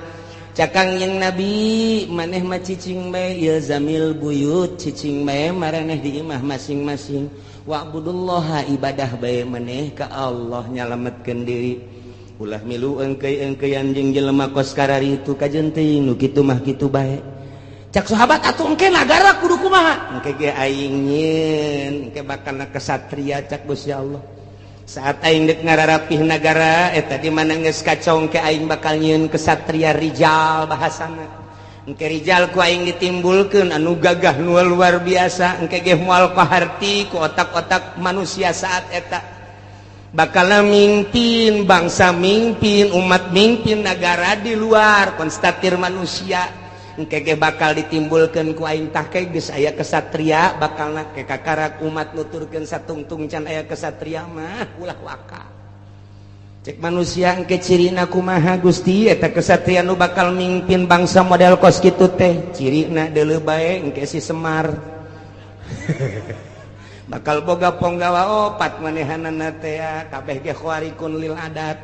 cakang yang Nabi maneh mah cicing bae ya zamil buyut cicing bae maraneh di imah masing-masing wa'budullaha ibadah bae maneh ka Allah nyalametkeun diri ulah milu engkeuy-engkeuyan jeung jelema kos karari itu kajenting nu kitu mah kitu bae cak sahabat atuh engke nagara kudu kumaha engke ge aing nyieun engke bakalna kesatria cak Gusti Allah saat aing deuk ngararapih nagara eta di mana geus kacau engke aing bakal nyieun kesatria rijal bahasana engke rijal ku aing ditimbulkeun anu gagah nu luar biasa engke ge moal kaharti ku otak-otak manusia saat eta bakal mimpin bangsa mimpin umat mimpin negara di luar konstatir manusia engke ge bakal ditimbulkeun ku aing tah ke geus aya kesatria bakalna ke kakarak umat nuturkeun satungtung can aya kesatria mah ulah waka cek manusia engke cirina kumaha Gusti eta kesatria nu bakal mimpin bangsa model kos kitu teh cirina deuleu bae engke si Semar bakal boga ponggawa opat manehanana teh kabeh ge khawarikun lil adat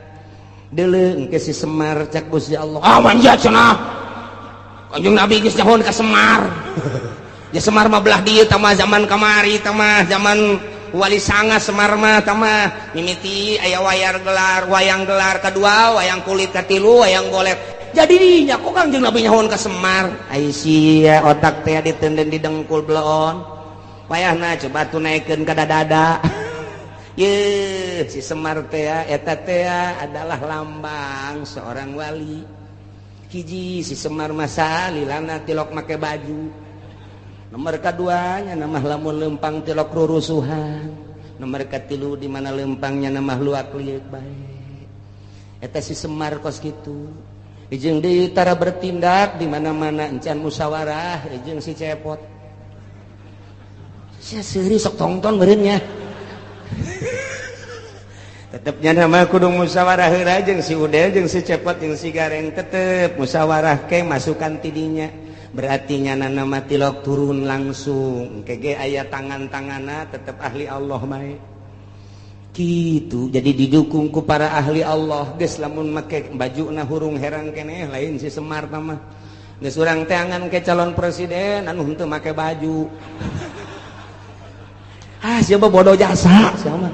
Deleng ke si Semar cak Gusti Allah. Manja cenah. Kanjeng Nabi geus nyahon ka Semar. Ya Semar mah belah dieu tah mah zaman kamari tah mah zaman Wali Sanga Semar mah tah mah mimiti aya wayang gelar kedua, wayang kulit katilu, wayang golek. Jadi nya kok Kanjeng Nabi nyahon ka Semar. Ai sia otak teh ditenden di dengkul belon. Wayahna coba tunaikeun ka dada. Ye si Semar teh eta teh adalah lambang seorang wali. Hiji si Semar masa lilana tilok make baju. Nomor keduanya nama lamun lempang tilok rurusuhan. Nomor katilu di mana lempangnya nama luak liuk bae. Eta si Semar kos kitu. Jeung deui tara bertindak di mana-mana encan musyawarah jeung si Cepot. Sia seuri sok tongton meureun nya. Tetepnya nama kudu musyawarah heula jeung si Udel jeung si Cepot jeung si Gareng tetep musyawarah ke masukan tidinya. Berarti nyana nama tilok turun langsung kege aya tangan-tangana tetap ahli Allah bae gitu. Jadi didukung ku para ahli Allah geus lamun make bajuna hurung herang keneh lain si Semar mah geus urang teh angan ke calon presiden anu henteu make baju. Siapa bodoh jasa siapa?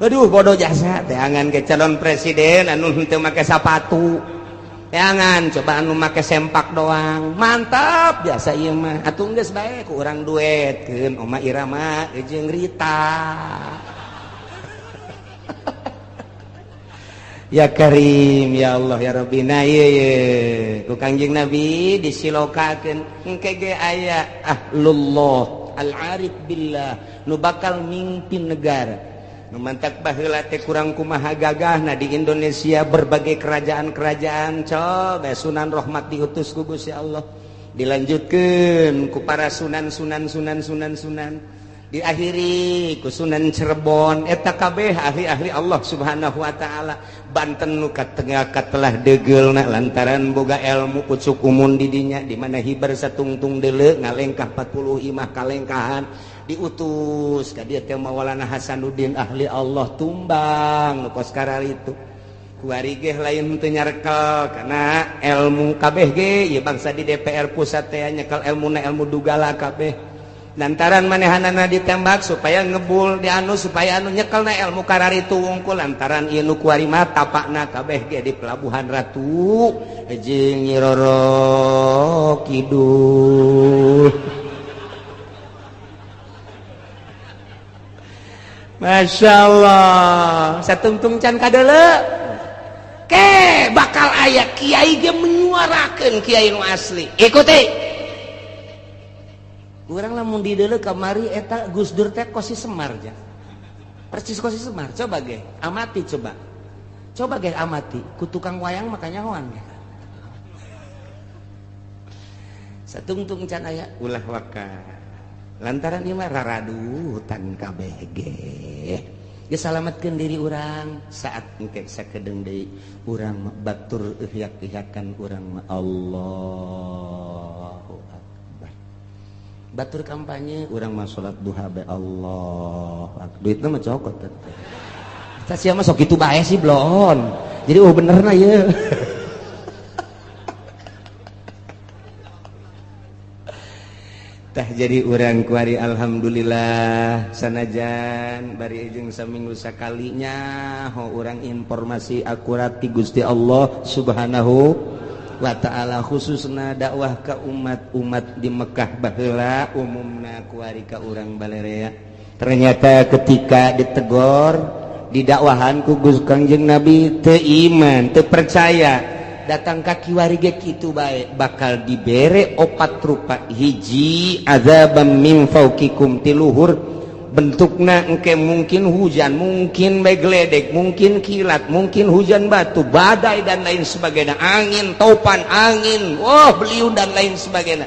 Aduh bodoh jasa teh angan ke calon presiden anu henteu make sapatu. Jangan coba anu make sempak doang mantap biasa ieu mah atuh geus bae ku urang duetkeun Oma Irama jeung Rita. Ya Karim ya Allah ya Rabbi na ieu ku Kangjeng Nabi disilokakeun engke ge aya ahlullah al-arif billah nu bakal mimpin negara. Mantak baheula teh kurang kumaha gagahna di Indonesia berbagai kerajaan-kerajaan coba Sunan Rahmat diutus ku Gusti Allah dilanjutkeun ku para sunan diakhiri ku Sunan Cirebon eta kabeh ahli-ahli Allah Subhanahu wa taala. Banten nu katengah telah degeulna lantaran boga ilmu pucuk umun di dinya di mana hibar satungtung deuleu ngalengkah 40 imah kalengkahan diutus ka dieu teh Maulana Hasanuddin ahli Allah tumbang nu kos karal itu kuari ge lain teu nyarekel kana ilmu kabeh ge ieu bangsa di DPR pusat teh nyekel ilmuna ilmu dugala kabeh lantaran manehanana ditembak supaya ngebul di anu supaya anu nyekelna ilmu karari tu wungkul lantaran ieu nu kuari mah tapakna kabeh ge di Pelabuhan Ratu jeung Nyi Roro Kidul. Masya Allah satungtung can kadeuleu ke bakal aya kiai ge menyuarakeun kiai nu asli ikuti urang lamun di deuleu kamari eta Gus Dur teh kosi Semar ja percis kosi Semar coba ge amati coba ge amati ku tukang wayang makanya nyahoan ge satungtung can aya ulah waka lantaran ieu mah raradutan kabeh ge geus salametkeun diri urang saat engke sakedeung deui urang batur ihyak-ihyakan urang mah Allahu akbar batur kampanye urang mah salat duha bae Allahu akbar duitna mah cokot teh eta sia mah sok kitu bae sih blon jadi benerna ieu tah jadi urang kuari alhamdulillah sanajan bari jeung saminggu sakalinya ho urang informasi akurat ti Gusti Allah Subhanahu wa taala khususna dakwah ka umat-umat di Mekah baheula umumna kuari ka urang balerea ternyata ketika ditegor didakwahan ku Gusti Kangjeng Nabi teu iman teu percaya datang kaki warige kitu bae bakal dibere opat rupa hiji azabam min fauqikum tiluhur bentukna engke mungkin hujan mungkin bae gledek mungkin kilat mungkin hujan batu badai dan lain sebagainya angin topan angin beliun dan lain sebagainya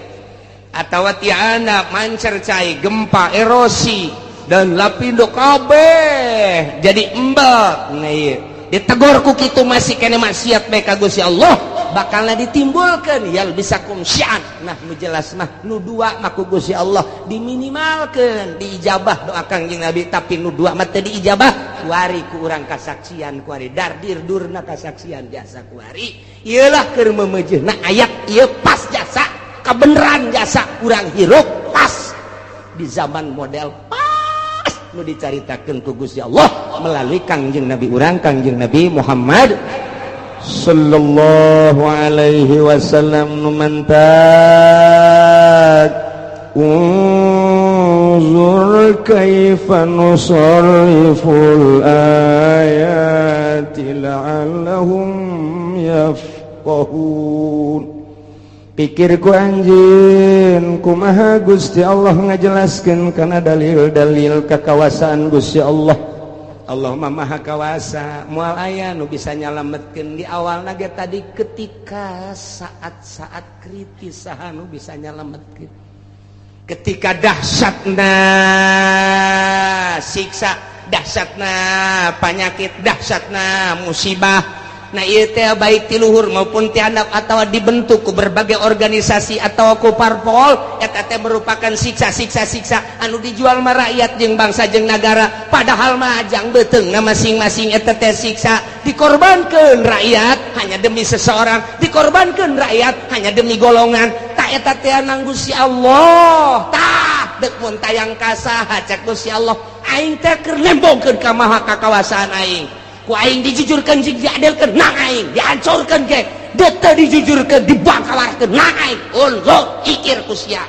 atawa tiana mancer cai gempa erosi dan lapindo kabeh jadi embek nah ieu ditegor ku kitu masih kene maksiat bae ka Gusti Allah bakalna ditimbulkeun yal bisakum syan. Nah nu jelas mah nu dua mah ku Gusti Allah diminimalkeun diijabah doa Kangjeng Nabi, tapi nu dua mah teu diijabah kuari ku urang kasaksian kuari dardir durna kasaksian jasa kuari ieulah keur memeujeuhna ayat ieu pas jasa kabeneran jasa urang hirup pas di zaman model pas nu dicaritakeun ku Gusti Allah melalui Kangjeng Nabi urang Kangjeng Nabi Muhammad sallallahu alaihi wasallam nu mantat unzur kaifa nusarriful ayati la'allahum yafqahun. Pikir ku anjeun kumaha Gusti Allah ngajelaskeun kana dalil-dalil kakawasan Gusti Allah. Allah mah maha kawasa, moal aya nu bisa nyalametkeun di awalna ge tadi ketika saat-saat kritis saha nu bisa nyalametkeun. Ketika dahsyatna siksa, dahsyatna penyakit, dahsyatna musibah. Nah ieu teh baik ti luhur maupun ti handap atawa dibentuk ku berbagai organisasi atawa ku parpol eta teh merupakan siksa anu dijual mah rakyat jeung bangsa jeung nagara, padahal mah ajang beuteungna masing-masing eta teh siksa dikorbankeun rakyat hanya demi seseorang, dikorbankeun rakyat hanya demi golongan. Tak eta teh nang Gusti Allah tah deuk mun tayang ka saha cek Gusti Allah aing teh keur nembongkeun ka maha kakawasaan aing. Ku aing dijujurkeun jeung diadelkeun nang aing dihancurkeun ge deuk teu dijujurkeun dibangkalarkeun nang aing. Ullo ikir ku sia,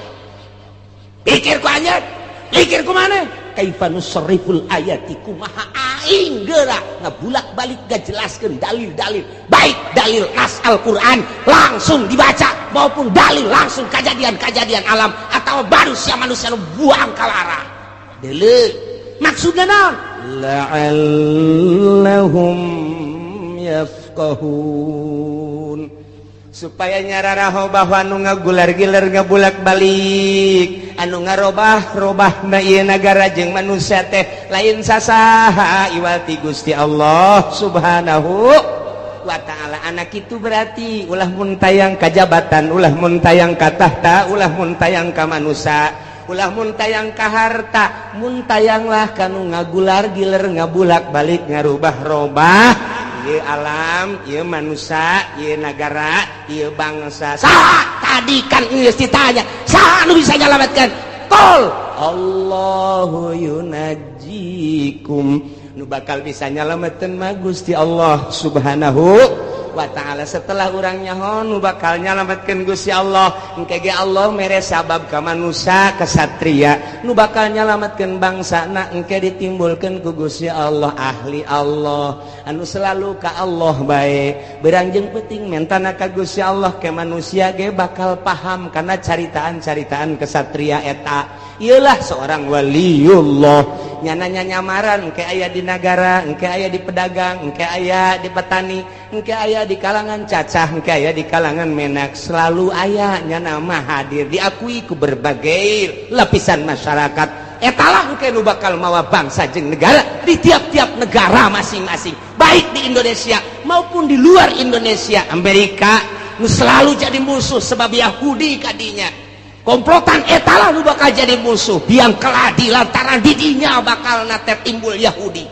pikir ku anjeun, pikir ku maneh kaifa nusarriful ayati kumaha aing geura ngabulak-balik ngajelaskeun dalil-dalil, baik dalil nas Al-Qur'an langsung dibaca maupun dalil langsung kejadian-kejadian alam atau manusia-manusia nu buang kalara. Deuleu maksudna naon? La'allahum yafqahun, supaya nyararaho bahwa anu ngagular-gilar ngabulak-balik anu ngarobah-robahna ieu nagara jeung manusia teh lain sasaha iwati Gusti Allah Subhanahu wa ta'ala. Anak itu berarti ulah mun tayang kajabatan, ulah mun tayang ka tahta, ulah mun tayang ka manusia, ulah mun tayang ka harta, mun tayanglah kanu ngagular-giler ngabulak-balik ngarubah-robah ieu alam, ieu manusia, ieu nagara, ieu bangsa. Saha tadi kan geus ditanya, saha nu bisa nyalametkeun? Qul Allahu yunajjikum. Nu bakal bisa nyalametkeun mah Gusti Allah Subhanahu wa ta'ala. Setelah urang nyaho nu bakal nyalametkeun Gusti Allah engke ge Allah mere sabab ka manusia ka satria, nu bakal nyalametkeun bangsana engke ditimbulkeun ku Gusti Allah ahli Allah anu selalu ka Allah bae. Beurang jeung peuting mentana ka Gusti Allah ke manusia ge bakal paham kana caritaan-caritaan kesatria eta. Iyalah seorang waliullah nyananya nyamaran engke aya di nagara, engke aya di pedagang, engke aya di petani, engke aya di kalangan cacah, engke aya di kalangan menak, selalu aya nyana mah hadir diakui ku berbagai lapisan masyarakat. Etalah engke nu bakal mawa bangsa jeung negara di tiap-tiap negara masing-masing, baik di Indonesia maupun di luar Indonesia. Amerika nu selalu jadi musuh sebab Yahudi kadinya. Komplotan etalah nu bakal jadi musuh biang keladi lantaran didinya bakal nate timbul Yahudi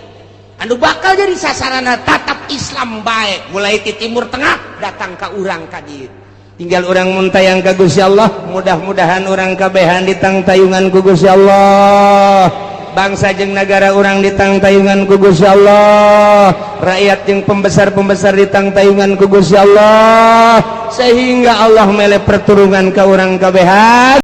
anu bakal jadi sasarana tatap Islam baik mulai di timur tengah datang ka urang ka dieu. Tinggal urang mun tayang ka Gusti Allah, mudah-mudahan urang kabehan ditangtayungan ku Gusti Allah, bangsa jeung nagara urang ditangtayungan ku Gusti Allah, rakyat jeung pembesar-pembesar ditangtayungan ku Gusti Allah, sehingga Allah mele perturungan ka urang kabehan